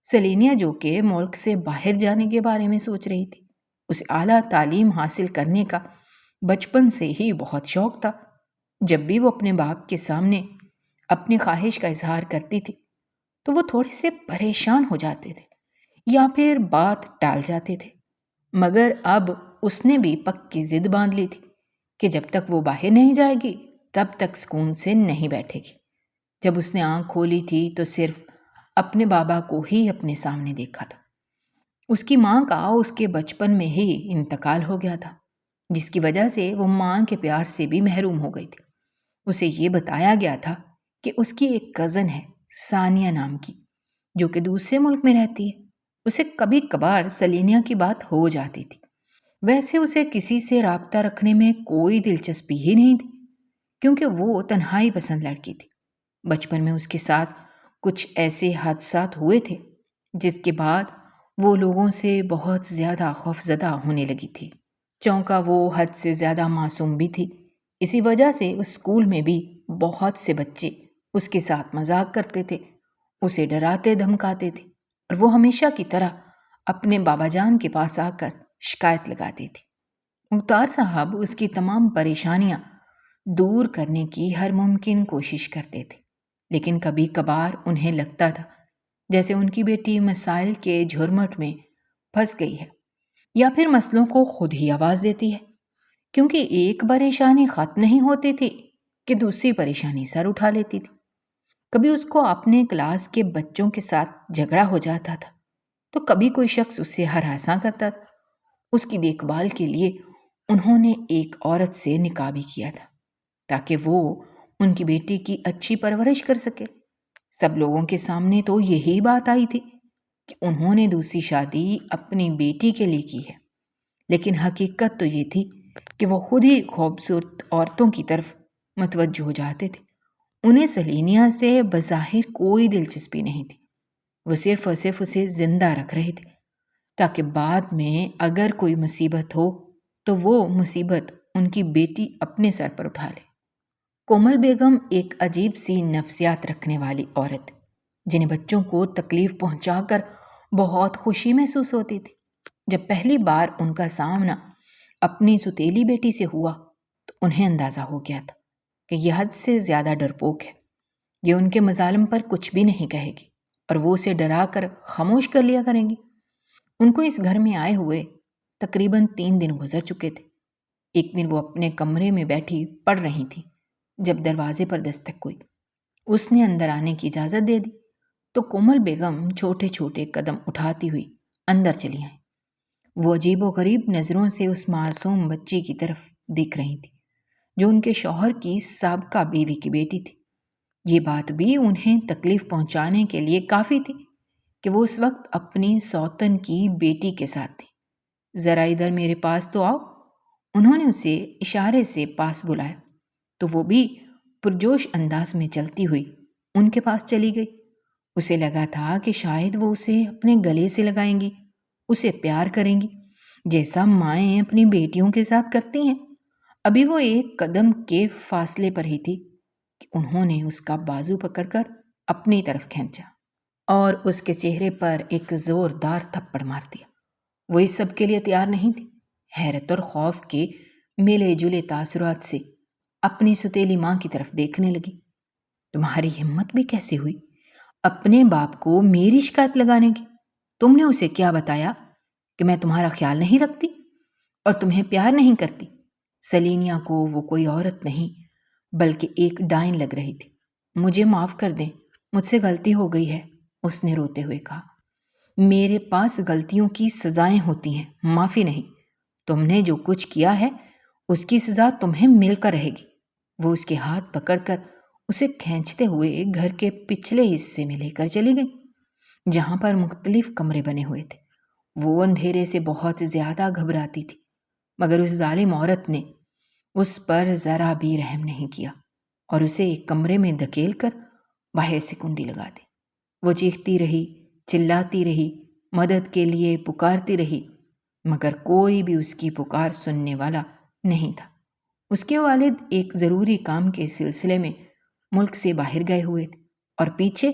سلینیا، جو کہ ملک سے باہر جانے کے بارے میں سوچ رہی تھی، اسے اعلیٰ تعلیم حاصل کرنے کا بچپن سے ہی بہت شوق تھا۔ جب بھی وہ اپنے باپ کے سامنے اپنی خواہش کا اظہار کرتی تھی تو وہ تھوڑے سے پریشان ہو جاتے تھے یا پھر بات ٹال جاتے تھے، مگر اب اس نے بھی پکی ضد باندھ لی تھی کہ جب تک وہ باہر نہیں جائے گی تب تک سکون سے نہیں بیٹھے گی۔ جب اس نے آنکھ کھولی تھی تو صرف اپنے بابا کو ہی اپنے سامنے دیکھا تھا۔ اس کی ماں کا اس کے بچپن میں ہی انتقال ہو گیا تھا، جس کی وجہ سے وہ ماں کے پیار سے بھی محروم ہو گئی تھی۔ اسے یہ بتایا گیا تھا کہ اس کی ایک کزن ہے ثانیہ نام کی، جو کہ دوسرے ملک میں رہتی ہے۔ اسے کبھی کبھار سلینیا کی بات ہو جاتی تھی، ویسے اسے کسی سے رابطہ رکھنے میں کوئی دلچسپی ہی نہیں تھی، کیونکہ وہ تنہائی پسند لڑکی تھی۔ بچپن میں اس کے ساتھ کچھ ایسے حادثات ہوئے تھے جس کے بعد وہ لوگوں سے بہت زیادہ خوفزدہ ہونے لگی تھی۔ چونکہ وہ حد سے زیادہ معصوم بھی تھی، اسی وجہ سے اس اسکول میں بھی بہت سے بچے اس کے ساتھ مذاق کرتے تھے، اسے ڈراتے دھمکاتے تھے، اور وہ ہمیشہ کی طرح اپنے بابا جان کے پاس آ کر شکایت لگاتی تھی۔ مختار صاحب اس کی تمام پریشانیاں دور کرنے کی ہر ممکن کوشش کرتے تھے، لیکن کبھی کبھار انہیں لگتا تھا جیسے ان کی بیٹی مسائل کے جھرمٹ میں پھنس گئی ہے، یا پھر مسئلوں کو خود ہی آواز دیتی ہے، کیونکہ ایک پریشانی ختم نہیں ہوتی تھی کہ دوسری پریشانی سر اٹھا لیتی تھی۔ کبھی اس کو اپنے کلاس کے بچوں کے ساتھ جھگڑا ہو جاتا تھا تو کبھی کوئی شخص اسے ہراساں کرتا تھا۔ اس کی دیکھ بھال کے لیے انہوں نے ایک عورت سے نکاح بھی کیا تھا تاکہ وہ ان کی بیٹی کی اچھی پرورش کر سکے۔ سب لوگوں کے سامنے تو یہی بات آئی تھی کہ انہوں نے دوسری شادی اپنی بیٹی کے لیے کی ہے، لیکن حقیقت تو یہ تھی کہ وہ خود ہی خوبصورت عورتوں کی طرف متوجہ ہو جاتے تھے۔ انہیں سلینیا سے بظاہر کوئی دلچسپی نہیں تھی، وہ صرف اور صرف اسے زندہ رکھ رہے تھے تاکہ بعد میں اگر کوئی مصیبت ہو تو وہ مصیبت ان کی بیٹی اپنے سر پر اٹھا لے۔ کومل بیگم ایک عجیب سی نفسیات رکھنے والی عورت، جنہیں بچوں کو تکلیف پہنچا کر بہت خوشی محسوس ہوتی تھی۔ جب پہلی بار ان کا سامنا اپنی سوتیلی بیٹی سے ہوا تو انہیں اندازہ ہو گیا تھا کہ یہ حد سے زیادہ ڈرپوک ہے، یہ ان کے مظالم پر کچھ بھی نہیں کہے گی اور وہ اسے ڈرا کر خاموش کر لیا کریں گی۔ ان کو اس گھر میں آئے ہوئے تقریباً 3 دن گزر چکے تھے۔ ایک دن وہ اپنے کمرے میں بیٹھی پڑھ رہی تھی جب دروازے پر دستک ہوئی۔ اس نے اندر آنے کی اجازت دے دی تو کومل بیگم چھوٹے چھوٹے قدم اٹھاتی ہوئی اندر چلی آئیں۔ وہ عجیب و غریب نظروں سے اس معصوم بچی کی طرف دیکھ رہی تھی جو ان کے شوہر کی سابقہ بیوی کی بیٹی تھی۔ یہ بات بھی انہیں تکلیف پہنچانے کے لیے کافی تھی کہ وہ اس وقت اپنی سوتن کی بیٹی کے ساتھ تھی۔ ذرا ادھر میرے پاس تو آؤ، انہوں نے اسے اشارے سے پاس بلایا تو وہ بھی پرجوش انداز میں چلتی ہوئی ان کے پاس چلی گئی۔ اسے لگا تھا کہ شاید وہ اسے اپنے گلے سے لگائیں گی، اسے پیار کریں گی جیسا مائیں اپنی بیٹیوں کے ساتھ کرتی ہیں۔ ابھی وہ ایک قدم کے فاصلے پر ہی تھی کہ انہوں نے اس کا بازو پکڑ کر اپنی طرف کھینچا اور اس کے چہرے پر ایک زوردار تھپڑ مار دیا۔ وہ اس سب کے لیے تیار نہیں تھی۔ حیرت اور خوف کے ملے جلے تاثرات سے اپنی ستیلی ماں کی طرف دیکھنے لگی۔ تمہاری ہمت بھی کیسے ہوئی اپنے باپ کو میری شکایت لگانے کی؟ تم نے اسے کیا بتایا کہ میں تمہارا خیال نہیں رکھتی اور تمہیں پیار نہیں کرتی؟ سلینیا کو وہ کوئی عورت نہیں بلکہ ایک ڈائن لگ رہی تھی۔ مجھے معاف کر دیں، مجھ سے غلطی ہو گئی ہے، اس نے روتے ہوئے کہا۔ میرے پاس غلطیوں کی سزائیں ہوتی ہیں، معافی نہیں۔ تم نے جو کچھ کیا ہے اس کی سزا تمہیں مل کر رہے گی۔ وہ اس کے ہاتھ پکڑ کر اسے کھینچتے ہوئے گھر کے پچھلے حصے میں لے کر چلی گئی جہاں پر مختلف کمرے بنے ہوئے تھے۔ وہ اندھیرے سے بہت زیادہ گھبراتی تھی، مگر اس ظالم عورت نے اس پر ذرا بھی رحم نہیں کیا اور اسے ایک کمرے میں دھکیل کر باہر سے کنڈی لگا دی۔ وہ چیختی رہی، چلاتی رہی، مدد کے لیے پکارتی رہی، مگر کوئی بھی اس کی پکار سننے والا نہیں تھا۔ اس کے والد ایک ضروری کام کے سلسلے میں ملک سے باہر گئے ہوئے تھے اور پیچھے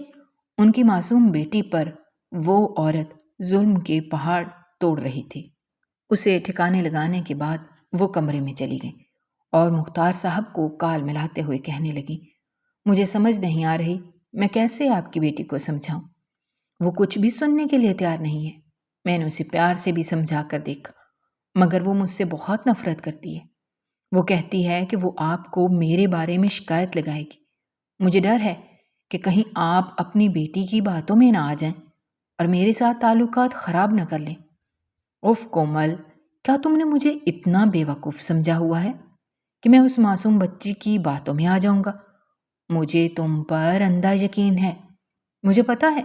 ان کی معصوم بیٹی پر وہ عورت ظلم کے پہاڑ توڑ رہی تھی۔ اسے ٹھکانے لگانے کے بعد وہ کمرے میں چلی گئیں اور مختار صاحب کو کال ملاتے ہوئے کہنے لگیں، مجھے سمجھ نہیں آ رہی میں کیسے آپ کی بیٹی کو سمجھاؤں۔ وہ کچھ بھی سننے کے لیے تیار نہیں ہے۔ میں نے اسے پیار سے بھی سمجھا کر دیکھا، مگر وہ مجھ سے بہت نفرت کرتی ہے۔ وہ کہتی ہے کہ وہ آپ کو میرے بارے میں شکایت لگائے گی۔ مجھے ڈر ہے کہ کہیں آپ اپنی بیٹی کی باتوں میں نہ آ جائیں اور میرے ساتھ تعلقات خراب نہ کر لیں۔ اف کومل، کیا تم نے مجھے اتنا بے وقوف سمجھا ہوا ہے کہ میں اس معصوم بچی کی باتوں میں آ جاؤں گا؟ مجھے تم پر اندھا یقین ہے۔ مجھے پتا ہے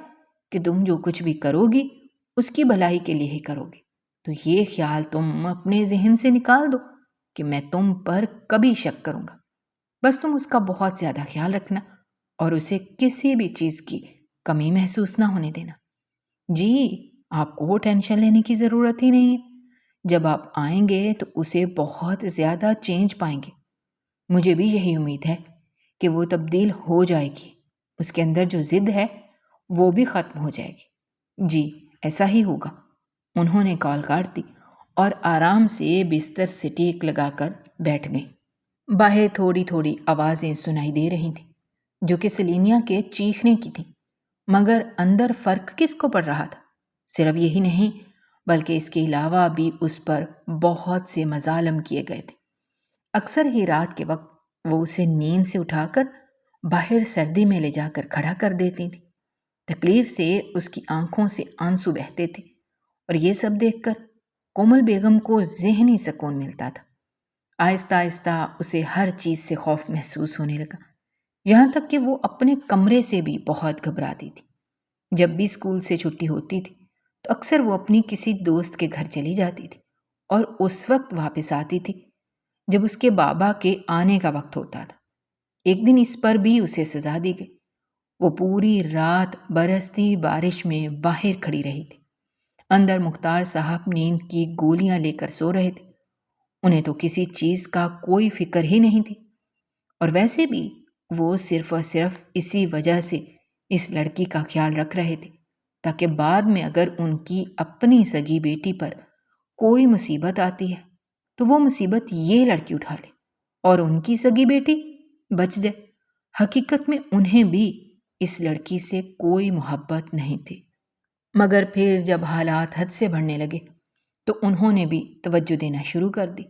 کہ تم جو کچھ بھی کرو گی اس کی بھلائی کے لیے ہی کرو گی، تو یہ خیال تم اپنے ذہن سے نکال دو کہ میں تم پر کبھی شک کروں گا۔ بس تم اس کا بہت زیادہ خیال رکھنا اور اسے کسی بھی چیز کی کمی محسوس نہ ہونے دینا۔ جی، آپ کو ٹینشن لینے کی ضرورت ہی نہیں ہے۔ جب آپ آئیں گے تو اسے بہت زیادہ چینج پائیں گے۔ مجھے بھی یہی امید ہے کہ وہ تبدیل ہو جائے گی۔ اس کے اندر جو ضد ہے وہ بھی ختم ہو جائے گی۔ جی، ایسا ہی ہوگا۔ انہوں نے کال کاٹ دی اور آرام سے بستر سے ٹیک لگا کر بیٹھ گئیں۔ باہر تھوڑی تھوڑی آوازیں سنائی دے رہی تھیں جو کہ سلینیا کے چیخنے کی تھیں، مگر اندر فرق کس کو پڑ رہا تھا؟ صرف یہی نہیں بلکہ اس کے علاوہ بھی اس پر بہت سے مظالم کیے گئے تھے۔ اکثر ہی رات کے وقت وہ اسے نیند سے اٹھا کر باہر سردی میں لے جا کر کھڑا کر دیتی تھی۔ تکلیف سے اس کی آنکھوں سے آنسو بہتے تھے اور یہ سب دیکھ کر کومل بیگم کو ذہنی سکون ملتا تھا۔ آہستہ آہستہ اسے ہر چیز سے خوف محسوس ہونے لگا، یہاں تک کہ وہ اپنے کمرے سے بھی بہت گھبراتی تھی۔ جب بھی اسکول سے چھٹی ہوتی تھی تو اکثر وہ اپنی کسی دوست کے گھر چلی جاتی تھی اور اس وقت واپس آتی تھی جب اس کے بابا کے آنے کا وقت ہوتا تھا۔ ایک دن اس پر بھی اسے سزا دی گئی۔ وہ پوری رات برستی بارش میں باہر کھڑی رہی تھی۔ اندر مختار صاحب نیند کی گولیاں لے کر سو رہے تھے۔ انہیں تو کسی چیز کا کوئی فکر ہی نہیں تھی، اور ویسے بھی وہ صرف اور صرف اسی وجہ سے اس لڑکی کا خیال رکھ رہے تھے تاکہ بعد میں اگر ان کی اپنی سگی بیٹی پر کوئی مصیبت آتی ہے تو وہ مصیبت یہ لڑکی اٹھا لے اور ان کی سگی بیٹی بچ جائے۔ حقیقت میں انہیں بھی اس لڑکی سے کوئی محبت نہیں تھی، مگر پھر جب حالات حد سے بڑھنے لگے تو انہوں نے بھی توجہ دینا شروع کر دی۔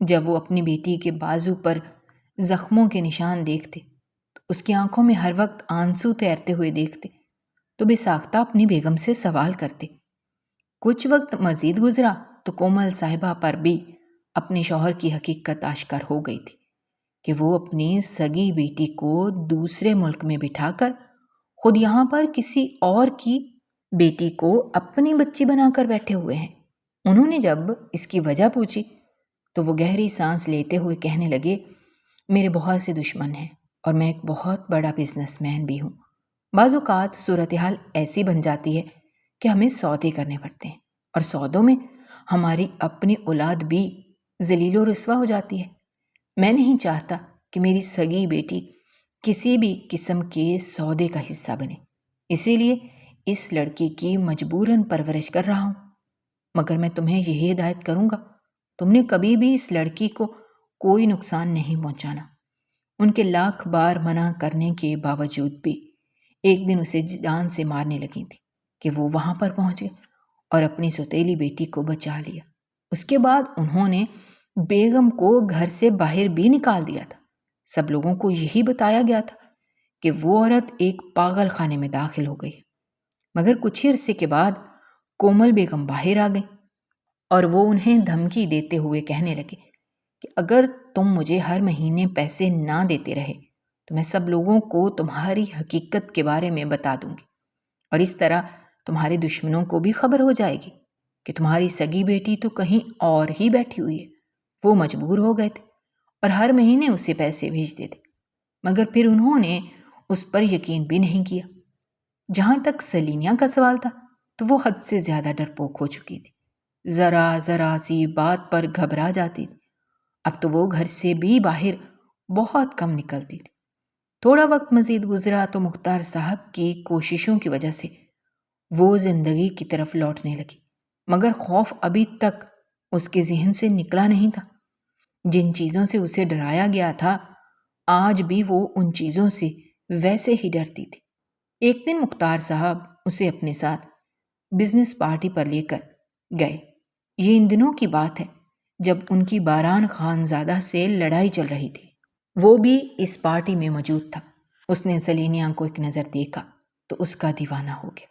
جب وہ اپنی بیٹی کے بازو پر زخموں کے نشان دیکھتے، اس کی آنکھوں میں ہر وقت آنسو تیرتے ہوئے دیکھتے تو بے ساختہ اپنی بیگم سے سوال کرتے۔ کچھ وقت مزید گزرا تو کومل صاحبہ پر بھی اپنے شوہر کی حقیقت آشکار ہو گئی تھی کہ وہ اپنی سگی بیٹی کو دوسرے ملک میں بٹھا کر خود یہاں پر کسی اور کی بیٹی کو اپنی بچی بنا کر بیٹھے ہوئے ہیں۔ انہوں نے جب اس کی وجہ پوچھی تو وہ گہری سانس لیتے ہوئے کہنے لگے، میرے بہت سے دشمن ہیں اور میں ایک بہت بڑا بزنس مین بھی ہوں۔ بعض اوقات صورتحال ایسی بن جاتی ہے کہ ہمیں سودے کرنے پڑتے ہیں اور سودوں میں ہماری اپنی اولاد بھی ذلیل و رسوا ہو جاتی ہے۔ میں نہیں چاہتا کہ میری سگی بیٹی کسی بھی قسم کے سودے کا حصہ بنے، اسی لیے اس لڑکی کی مجبوراً پرورش کر رہا ہوں، مگر میں تمہیں یہی ہدایت کروں گا، تم نے کبھی بھی اس لڑکی کو کوئی نقصان نہیں پہنچانا۔ ان کے لاکھ بار منع کرنے کے باوجود بھی ایک دن اسے جان سے مارنے لگی تھی کہ وہ وہاں پر پہنچے اور اپنی سوتیلی بیٹی کو بچا لیا۔ اس کے بعد انہوں نے بیگم کو گھر سے باہر بھی نکال دیا تھا۔ سب لوگوں کو یہی بتایا گیا تھا کہ وہ عورت ایک پاگل خانے میں داخل ہو گئی، مگر کچھ عرصے کے بعد کومل بیگم باہر آ گئی اور وہ انہیں دھمکی دیتے ہوئے کہنے لگے کہ اگر تم مجھے ہر مہینے پیسے نہ دیتے رہے تو میں سب لوگوں کو تمہاری حقیقت کے بارے میں بتا دوں گی، اور اس طرح تمہارے دشمنوں کو بھی خبر ہو جائے گی کہ تمہاری سگی بیٹی تو کہیں اور ہی بیٹھی ہوئی ہے۔ وہ مجبور ہو گئے تھے اور ہر مہینے اسے پیسے بھیجتے تھے، مگر پھر انہوں نے اس پر یقین بھی نہیں کیا۔ جہاں تک سلینیا کا سوال تھا تو وہ حد سے زیادہ ڈرپوک ہو چکی تھی، ذرا ذرا سی بات پر گھبرا جاتی تھی۔ اب تو وہ گھر سے بھی باہر بہت کم نکلتی تھی۔ تھوڑا وقت مزید گزرا تو مختار صاحب کی کوششوں کی وجہ سے وہ زندگی کی طرف لوٹنے لگی، مگر خوف ابھی تک اس کے ذہن سے نکلا نہیں تھا۔ جن چیزوں سے اسے ڈرایا گیا تھا آج بھی وہ ان چیزوں سے ویسے ہی ڈرتی تھی۔ ایک دن مختار صاحب اسے اپنے ساتھ بزنس پارٹی پر لے کر گئے۔ یہ ان دنوں کی بات ہے جب ان کی باران خانزادہ سے لڑائی چل رہی تھی۔ وہ بھی اس پارٹی میں موجود تھا۔ اس نے سلینیا کو ایک نظر دیکھا تو اس کا دیوانہ ہو گیا۔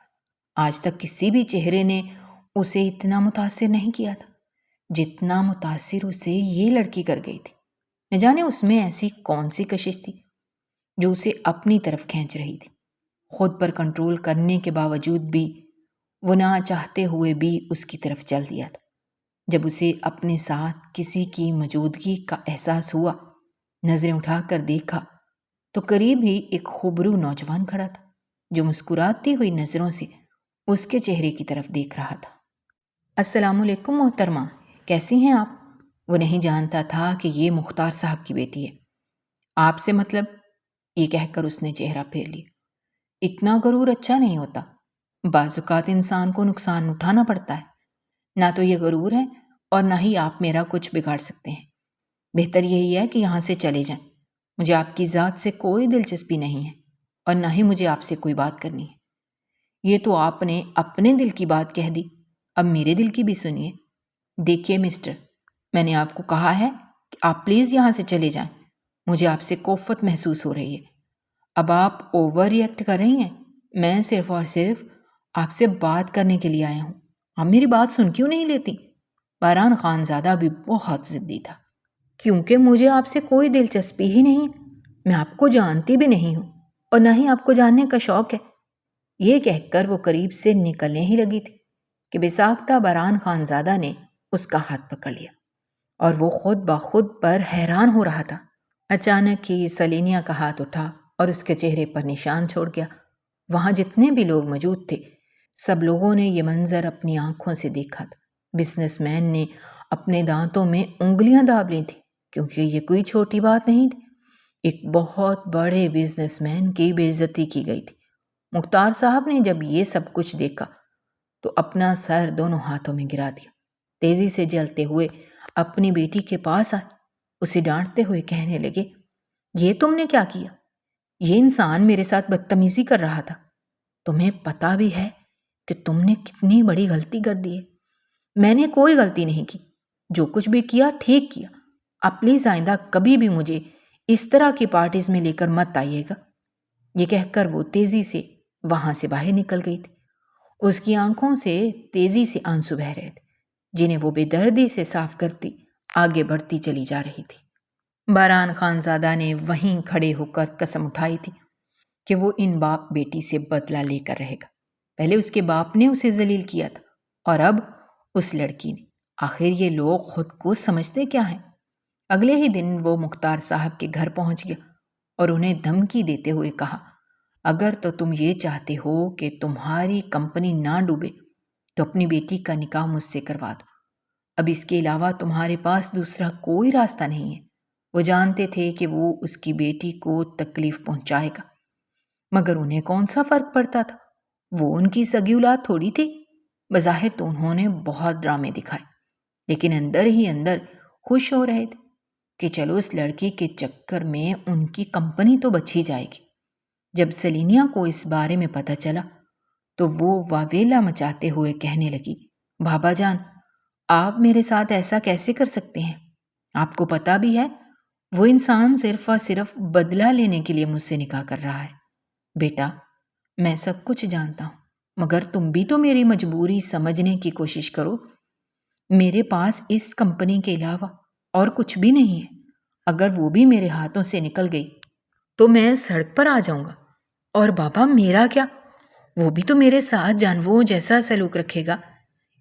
آج تک کسی بھی چہرے نے اسے اتنا متاثر نہیں کیا تھا جتنا متاثر اسے یہ لڑکی کر گئی تھی۔ نہ جانے اس میں ایسی کون سی کشش تھی جو اسے اپنی طرف کھینچ رہی تھی۔ خود پر کنٹرول کرنے کے باوجود بھی وہ نہ چاہتے ہوئے بھی اس کی طرف چل دیا تھا۔ جب اسے اپنے ساتھ کسی کی موجودگی کا احساس ہوا، نظریں اٹھا کر دیکھا تو قریب ہی ایک خوبرو نوجوان کھڑا تھا جو مسکراتی ہوئی نظروں سے اس کے چہرے کی طرف دیکھ رہا تھا۔ السلام علیکم محترمہ، کیسی ہیں آپ؟ وہ نہیں جانتا تھا کہ یہ مختار صاحب کی بیٹی ہے۔ آپ سے مطلب؟ یہ کہہ کر اس نے چہرہ پھیر لیا۔ اتنا غرور اچھا نہیں ہوتا، بعض اوقات انسان کو نقصان اٹھانا پڑتا ہے۔ نہ تو یہ غرور ہے اور نہ ہی آپ میرا کچھ بگاڑ سکتے ہیں۔ بہتر یہی ہے کہ یہاں سے چلے جائیں۔ مجھے آپ کی ذات سے کوئی دلچسپی نہیں ہے اور نہ ہی مجھے آپ سے کوئی بات کرنی ہے۔ یہ تو آپ نے اپنے دل کی بات کہہ دی، اب میرے دل کی بھی سنیے۔ دیکھیے مسٹر، میں نے آپ کو کہا ہے کہ آپ پلیز یہاں سے چلے جائیں۔ مجھے آپ سے کوفت محسوس ہو رہی ہے۔ اب آپ اوور ری ایکٹ کر رہی ہیں۔ میں صرف اور صرف آپ سے بات کرنے کے لیے آیا ہوں۔ آپ میری بات سن کیوں نہیں لیتی؟ باران خانزادہ بھی بہت ضدی تھا۔ کیونکہ مجھے آپ سے کوئی دلچسپی ہی نہیں، میں آپ کو جانتی بھی نہیں ہوں اور نہ ہی آپ کو جاننے کا شوق ہے۔ یہ کہہ کر وہ قریب سے نکلنے ہی لگی تھی کہ بے ساختہ باران خانزادہ نے اس کا ہاتھ پکڑ لیا اور وہ خود بخود پر حیران ہو رہا تھا۔ اچانک ہی سلینیا کا ہاتھ اٹھا اور اس کے چہرے پر نشان چھوڑ گیا۔ وہاں جتنے بھی لوگ موجود تھے سب لوگوں نے یہ منظر اپنی آنکھوں سے دیکھا تھا۔ بزنس مین نے اپنے دانتوں میں انگلیاں داب لی تھی کیونکہ یہ کوئی چھوٹی بات نہیں تھی۔ ایک بہت بڑے بزنس مین کی بے عزتی کی گئی تھی۔ مختار صاحب نے جب یہ سب کچھ دیکھا تو اپنا سر دونوں ہاتھوں میں گرا دیا۔ تیزی سے جلتے ہوئے اپنی بیٹی کے پاس آئے، اسے ڈانٹتے ہوئے کہنے لگے، یہ تم نے کیا کیا؟ یہ انسان میرے ساتھ بدتمیزی کر رہا تھا۔ تمہیں پتا بھی ہے کہ تم نے کتنی بڑی غلطی کر دی ہے۔ میں نے کوئی غلطی نہیں کی، جو کچھ بھی کیا ٹھیک کیا۔ آپ پلیز آئندہ کبھی بھی مجھے اس طرح کی پارٹیز میں لے کر مت آئیے گا۔ یہ کہہ کر وہ تیزی سے وہاں سے باہر نکل گئی تھی۔ اس کی آنکھوں سے تیزی سے آنسو بہہ رہے تھے جنہیں وہ بے دردی سے صاف کرتی آگے بڑھتی چلی جا رہی تھی۔ باران خانزادہ نے وہیں کھڑے ہو کر قسم اٹھائی تھی کہ وہ ان باپ بیٹی سے بدلہ لے کر رہے گا۔ پہلے اس کے باپ نے اسے ذلیل کیا تھا اور اب اس لڑکی نے۔ آخر یہ لوگ خود کو سمجھتے کیا ہیں؟ اگلے ہی دن وہ مختار صاحب کے گھر پہنچ گیا اور انہیں دھمکی دیتے ہوئے کہا، اگر تو تم یہ چاہتے ہو کہ تمہاری کمپنی نہ ڈوبے تو اپنی بیٹی کا نکاح مجھ سے کروا دو۔ اب اس کے علاوہ تمہارے پاس دوسرا کوئی راستہ نہیں ہے۔ وہ جانتے تھے کہ وہ اس کی بیٹی کو تکلیف پہنچائے گا، مگر انہیں کون سا فرق پڑتا تھا؟ وہ ان کی سگی اولاد تھوڑی تھی۔ بظاہر تو انہوں نے بہت ڈرامے دکھائے، لیکن اندر ہی اندر خوش ہو رہے تھے کہ چلو اس لڑکی کے چکر میں ان کی کمپنی تو بچ ہی جائے گی۔ جب سلینیا کو اس بارے میں پتہ چلا تو وہ واویلا مچاتے ہوئے کہنے لگی، بابا جان، آپ میرے ساتھ ایسا کیسے کر سکتے ہیں؟ آپ کو پتہ بھی ہے وہ انسان صرف اور صرف بدلہ لینے کے لیے مجھ سے نکاح کر رہا ہے۔ بیٹا، میں سب کچھ جانتا ہوں، مگر تم بھی تو میری مجبوری سمجھنے کی کوشش کرو۔ میرے پاس اس کمپنی کے علاوہ اور کچھ بھی نہیں ہے۔ اگر وہ بھی میرے ہاتھوں سے نکل گئی تو میں سڑک پر آ جاؤں گا۔ اور بابا میرا کیا؟ وہ بھی تو میرے ساتھ جانوروں جیسا سلوک رکھے گا۔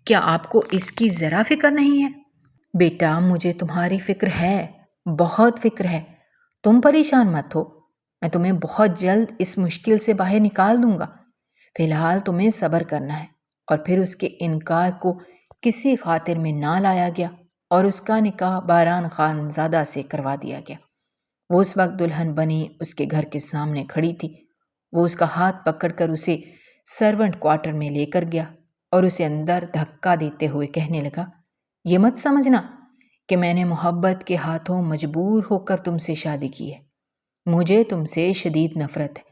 کیا آپ کو اس کی ذرا فکر نہیں ہے؟ بیٹا، مجھے تمہاری فکر ہے، بہت فکر ہے۔ تم پریشان مت ہو، میں تمہیں بہت جلد اس مشکل سے باہر نکال دوں گا۔ فی الحال تمہیں صبر کرنا ہے۔ اور پھر اس کے انکار کو کسی خاطر میں نہ لایا گیا اور اس کا نکاح باران خانزادہ سے کروا دیا گیا۔ وہ اس وقت دلہن بنی اس کے گھر کے سامنے کھڑی تھی۔ وہ اس کا ہاتھ پکڑ کر اسے سرونٹ کوارٹر میں لے کر گیا اور اسے اندر دھکا دیتے ہوئے کہنے لگا، یہ مت سمجھنا کہ میں نے محبت کے ہاتھوں مجبور ہو کر تم سے شادی کی ہے۔ مجھے تم سے شدید نفرت ہے۔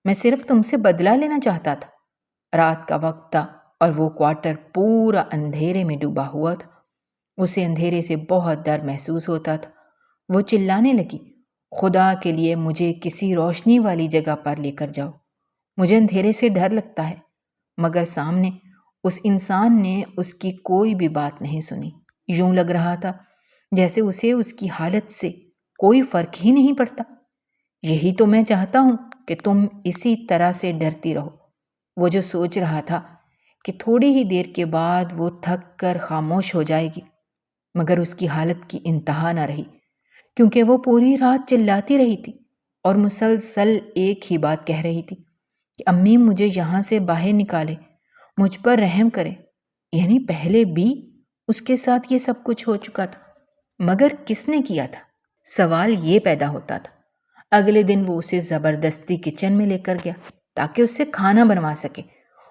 میں صرف تم سے بدلہ لینا چاہتا تھا۔ رات کا وقت تھا اور وہ کوارٹر پورا اندھیرے میں ڈوبا ہوا تھا۔ اسے اندھیرے سے بہت ڈر محسوس ہوتا تھا۔ وہ چلانے لگی، خدا کے لیے مجھے کسی روشنی والی جگہ پر لے کر جاؤ، مجھے اندھیرے سے ڈر لگتا ہے۔ مگر سامنے اس انسان نے اس کی کوئی بھی بات نہیں سنی۔ یوں لگ رہا تھا جیسے اسے اس کی حالت سے کوئی فرق ہی نہیں پڑتا۔ یہی تو میں چاہتا ہوں کہ تم اسی طرح سے ڈرتی رہو۔ وہ جو سوچ رہا تھا کہ تھوڑی ہی دیر کے بعد وہ تھک کر خاموش ہو جائے گی، مگر اس کی حالت کی انتہا نہ رہی، کیونکہ وہ پوری رات چلاتی رہی تھی اور مسلسل ایک ہی بات کہہ رہی تھی کہ امی مجھے یہاں سے باہر نکالے، مجھ پر رحم کرے۔ یعنی پہلے بھی اس کے ساتھ یہ سب کچھ ہو چکا تھا، مگر کس نے کیا تھا؟ سوال یہ پیدا ہوتا تھا۔ اگلے دن وہ اسے زبردستی کچن میں لے کر گیا تاکہ اس سے کھانا بنوا سکے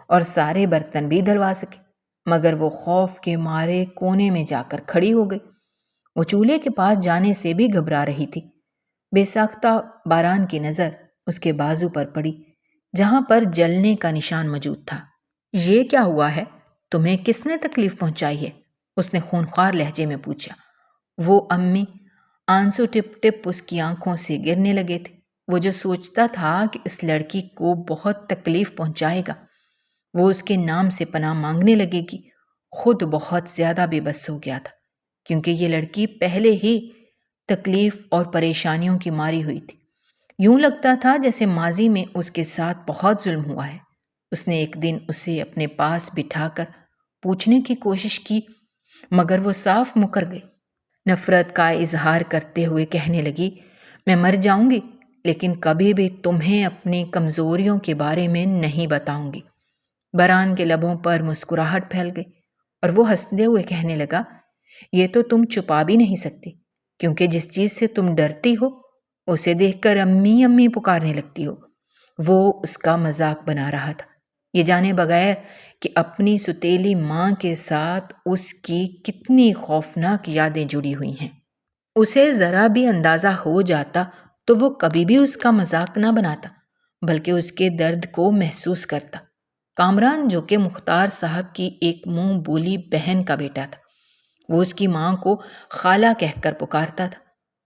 اور سارے برتن بھی دھلوا سکے، مگر وہ خوف کے مارے کونے میں جا کر کھڑی ہو گئی۔ وہ چولہے کے پاس جانے سے بھی گھبرا رہی تھی۔ بے ساختہ باران کی نظر اس کے بازو پر پڑی جہاں پر جلنے کا نشان موجود تھا۔ یہ کیا ہوا ہے؟ تمہیں کس نے تکلیف پہنچائی ہے؟ اس نے خونخوار لہجے میں پوچھا۔ وہ امی، آنسو ٹپ ٹپ اس کی آنکھوں سے گرنے لگے تھے۔ وہ جو سوچتا تھا کہ اس لڑکی کو بہت تکلیف پہنچائے گا، وہ اس کے نام سے پناہ مانگنے لگے گی، خود بہت زیادہ بے بس ہو گیا تھا، کیونکہ یہ لڑکی پہلے ہی تکلیف اور پریشانیوں کی ماری ہوئی تھی۔ یوں لگتا تھا جیسے ماضی میں اس کے ساتھ بہت ظلم ہوا ہے۔ اس نے ایک دن اسے اپنے پاس بٹھا کر پوچھنے کی کوشش کی، مگر وہ صاف مکر گئی۔ نفرت کا اظہار کرتے ہوئے کہنے لگی، میں مر جاؤں گی لیکن کبھی بھی تمہیں اپنی کمزوریوں کے بارے میں نہیں بتاؤں گی۔ بران کے لبوں پر مسکراہٹ پھیل گئی اور وہ ہنستے ہوئے کہنے لگا، یہ تو تم چھپا بھی نہیں سکتی، کیونکہ جس چیز سے تم ڈرتی ہو اسے دیکھ کر امی امی پکارنے لگتی ہو۔ وہ اس کا مذاق بنا رہا تھا، یہ جانے بغیر کہ اپنی ستیلی ماں کے ساتھ اس کی کتنی خوفناک یادیں جڑی ہوئی ہیں۔ اسے ذرا بھی اندازہ ہو جاتا تو وہ کبھی بھی اس کا مذاق نہ بناتا، بلکہ اس کے درد کو محسوس کرتا۔ کامران، جو کہ مختار صاحب کی ایک منہ بولی بہن کا بیٹا تھا، وہ اس کی ماں کو خالہ کہہ کر پکارتا تھا۔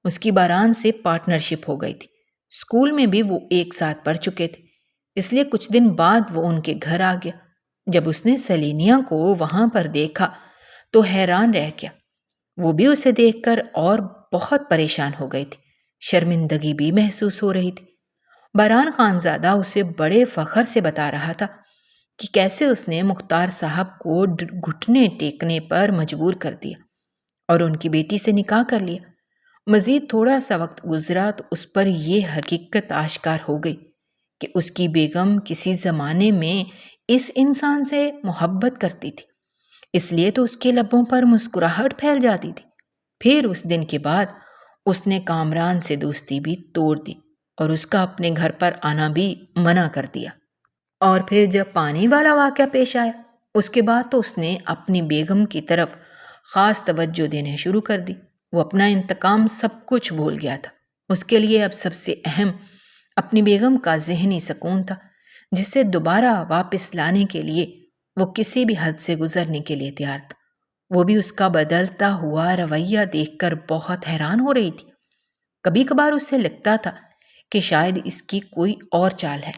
اس کی باران سے پارٹنرشپ ہو گئی تھی، اسکول میں بھی وہ ایک ساتھ پڑھ چکے تھے، اس لیے کچھ دن بعد وہ ان کے گھر آ گیا۔ جب اس نے سلینیا کو وہاں پر دیکھا تو حیران رہ گیا۔ وہ بھی اسے دیکھ کر اور بہت پریشان ہو گئی تھی، شرمندگی بھی محسوس ہو رہی تھی۔ باران خانزادہ اسے بڑے فخر سے بتا رہا تھا کہ کیسے اس نے مختار صاحب کو گھٹنے ٹیکنے پر مجبور کر دیا اور ان کی بیٹی سے نکاح کر لیا۔ مزید تھوڑا سا وقت گزرا تو اس پر یہ حقیقت آشکار ہو گئی کہ اس کی بیگم کسی زمانے میں اس انسان سے محبت کرتی تھی، اس لیے تو اس کے لبوں پر مسکراہٹ پھیل جاتی تھی۔ پھر اس دن کے بعد اس نے کامران سے دوستی بھی توڑ دی اور اس کا اپنے گھر پر آنا بھی منع کر دیا۔ اور پھر جب پانی والا واقعہ پیش آیا، اس کے بعد تو اس نے اپنی بیگم کی طرف خاص توجہ دینے شروع کر دی۔ وہ اپنا انتقام سب کچھ بھول گیا تھا۔ اس کے لیے اب سب سے اہم اپنی بیگم کا ذہنی سکون تھا، جسے دوبارہ واپس لانے کے لیے وہ کسی بھی حد سے گزرنے کے لیے تیار تھا۔ وہ بھی اس کا بدلتا ہوا رویہ دیکھ کر بہت حیران ہو رہی تھی۔ کبھی کبھار اس سے لگتا تھا کہ شاید اس کی کوئی اور چال ہے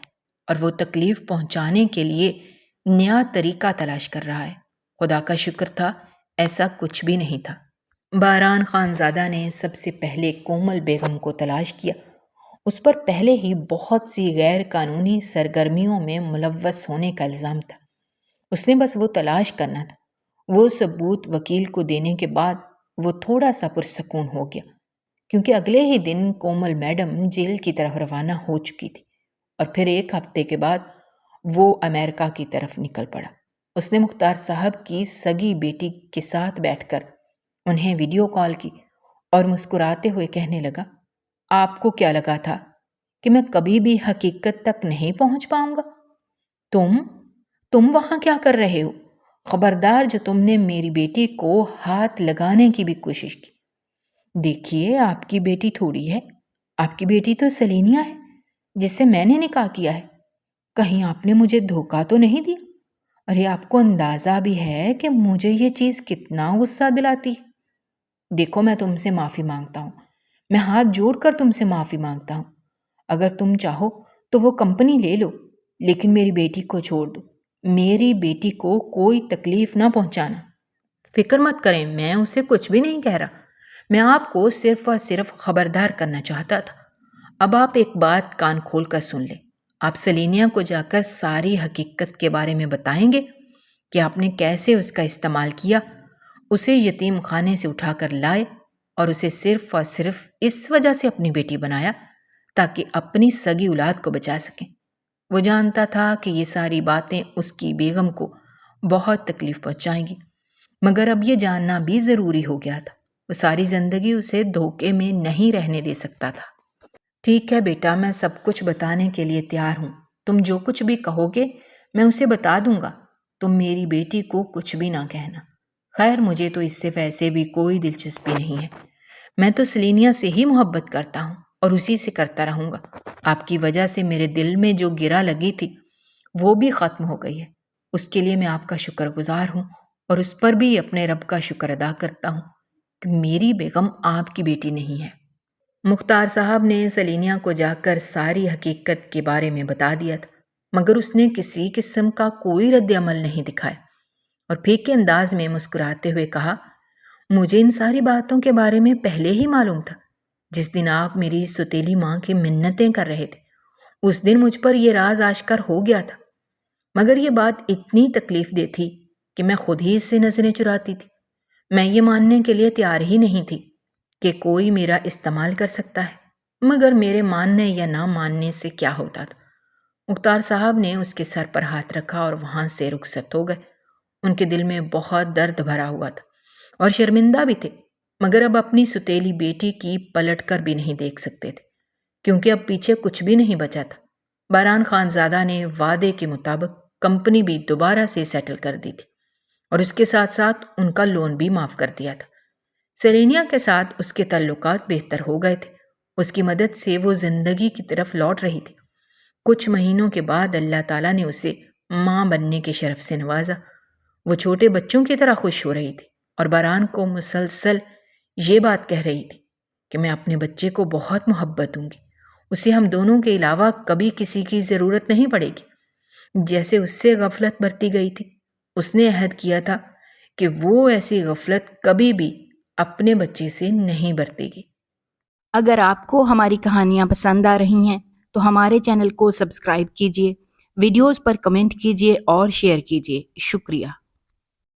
اور وہ تکلیف پہنچانے کے لیے نیا طریقہ تلاش کر رہا ہے۔ خدا کا شکر تھا ایسا کچھ بھی نہیں تھا۔ باران خانزادہ نے سب سے پہلے کومل بیگم کو تلاش کیا۔ اس پر پہلے ہی بہت سی غیر قانونی سرگرمیوں میں ملوث ہونے کا الزام تھا۔ اس نے بس وہ تلاش کرنا تھا۔ وہ ثبوت وکیل کو دینے کے بعد وہ تھوڑا سا پرسکون ہو گیا، کیونکہ اگلے ہی دن کومل میڈم جیل کی طرف روانہ ہو چکی تھی اور پھر ایک ہفتے کے بعد وہ امریکہ کی طرف نکل پڑا۔ اس نے مختار صاحب کی سگی بیٹی کے ساتھ بیٹھ کر انہیں ویڈیو کال کی اور مسکراتے ہوئے کہنے لگا، آپ کو کیا لگا تھا کہ میں کبھی بھی حقیقت تک نہیں پہنچ پاؤں گا؟ تم وہاں کیا کر رہے ہو؟ خبردار جو تم نے میری بیٹی کو ہاتھ لگانے کی بھی کوشش کی۔ دیکھیے آپ کی بیٹی تھوڑی ہے، آپ کی بیٹی تو سلینیا ہے جس سے میں نے نکاح کیا ہے۔ کہیں آپ نے مجھے دھوکہ تو نہیں دیا؟ ارے آپ کو اندازہ بھی ہے کہ مجھے یہ چیز کتنا غصہ دلاتی ہے؟ دیکھو میں تم سے معافی مانگتا ہوں، میں ہاتھ جوڑ کر تم سے معافی مانگتا ہوں۔ اگر تم چاہو تو وہ کمپنی لے لو، لیکن میری بیٹی کو چھوڑ دو۔ میری بیٹی کو کوئی تکلیف نہ پہنچانا۔ فکر مت کریں، میں اسے کچھ بھی نہیں کہہ رہا، میں آپ کو صرف اور صرف خبردار کرنا چاہتا تھا۔ اب آپ ایک بات کان کھول کر سن لیں، آپ سلینیا کو جا کر ساری حقیقت کے بارے میں بتائیں گے کہ آپ نے کیسے اس کا استعمال کیا، اسے یتیم خانے سے اٹھا کر لائے اور اسے صرف اور صرف اس وجہ سے اپنی بیٹی بنایا تاکہ اپنی سگی اولاد کو بچا سکیں۔ وہ جانتا تھا کہ یہ ساری باتیں اس کی بیگم کو بہت تکلیف پہنچائیں گی، مگر اب یہ جاننا بھی ضروری ہو گیا تھا۔ وہ ساری زندگی اسے دھوکے میں نہیں رہنے دے سکتا تھا۔ ٹھیک ہے بیٹا، میں سب کچھ بتانے کے لیے تیار ہوں، تم جو کچھ بھی کہو گے میں اسے بتا دوں گا، تم میری بیٹی کو کچھ بھی نہ کہنا۔ خیر مجھے تو اس سے ویسے بھی کوئی دلچسپی نہیں ہے، میں تو سلینیا سے ہی محبت کرتا ہوں اور اسی سے کرتا رہوں گا۔ آپ کی وجہ سے میرے دل میں جو گرہ لگی تھی وہ بھی ختم ہو گئی ہے، اس کے لیے میں آپ کا شکر گزار ہوں اور اس پر بھی اپنے رب کا شکر ادا کرتا ہوں کہ میری بیگم آپ کی بیٹی نہیں ہے۔ مختار صاحب نے سلینیا کو جا کر ساری حقیقت کے بارے میں بتا دیا تھا، مگر اس نے کسی قسم کا کوئی رد عمل نہیں دکھایا اور پھیکے انداز میں مسکراتے ہوئے کہا، مجھے ان ساری باتوں کے بارے میں پہلے ہی معلوم تھا۔ جس دن آپ میری ستیلی ماں کی منتیں کر رہے تھے اس دن مجھ پر یہ راز آشکار ہو گیا تھا، مگر یہ بات اتنی تکلیف دہ تھی کہ میں خود ہی اس سے نظریں چراتی تھی۔ میں یہ ماننے کے لیے تیار ہی نہیں تھی کہ کوئی میرا استعمال کر سکتا ہے، مگر میرے ماننے یا نہ ماننے سے کیا ہوتا تھا۔ مختار صاحب نے اس کے سر پر ہاتھ رکھا اور وہاں سے رخصت ہو گئے۔ ان کے دل میں بہت درد بھرا ہوا تھا اور شرمندہ بھی تھے، مگر اب اپنی ستیلی بیٹی کی پلٹ کر بھی نہیں دیکھ سکتے تھے کیونکہ اب پیچھے کچھ بھی نہیں بچا تھا۔ باران خان زادہ نے وعدے کے مطابق کمپنی بھی دوبارہ سے سیٹل کر دی تھی اور اس کے ساتھ ساتھ ان کا لون بھی معاف کر دیا تھا۔ سلینیا کے ساتھ اس کے تعلقات بہتر ہو گئے تھے، اس کی مدد سے وہ زندگی کی طرف لوٹ رہی تھی۔ کچھ مہینوں کے بعد اللہ تعالیٰ نے اسے ماں بننے کے شرف سے نوازا۔ وہ چھوٹے بچوں کی طرح خوش ہو رہی تھی اور باران کو مسلسل یہ بات کہہ رہی تھی کہ میں اپنے بچے کو بہت محبت دوں گی، اسے ہم دونوں کے علاوہ کبھی کسی کی ضرورت نہیں پڑے گی۔ جیسے اس سے غفلت برتی گئی تھی، اس نے عہد کیا تھا کہ وہ ایسی غفلت کبھی بھی اپنے بچے سے نہیں برتے گی۔ اگر آپ کو ہماری کہانیاں پسند آ رہی ہیں تو ہمارے چینل کو سبسکرائب کیجیے، ویڈیوز پر کمنٹ کیجیے اور شیئر کیجیے۔ شکریہ۔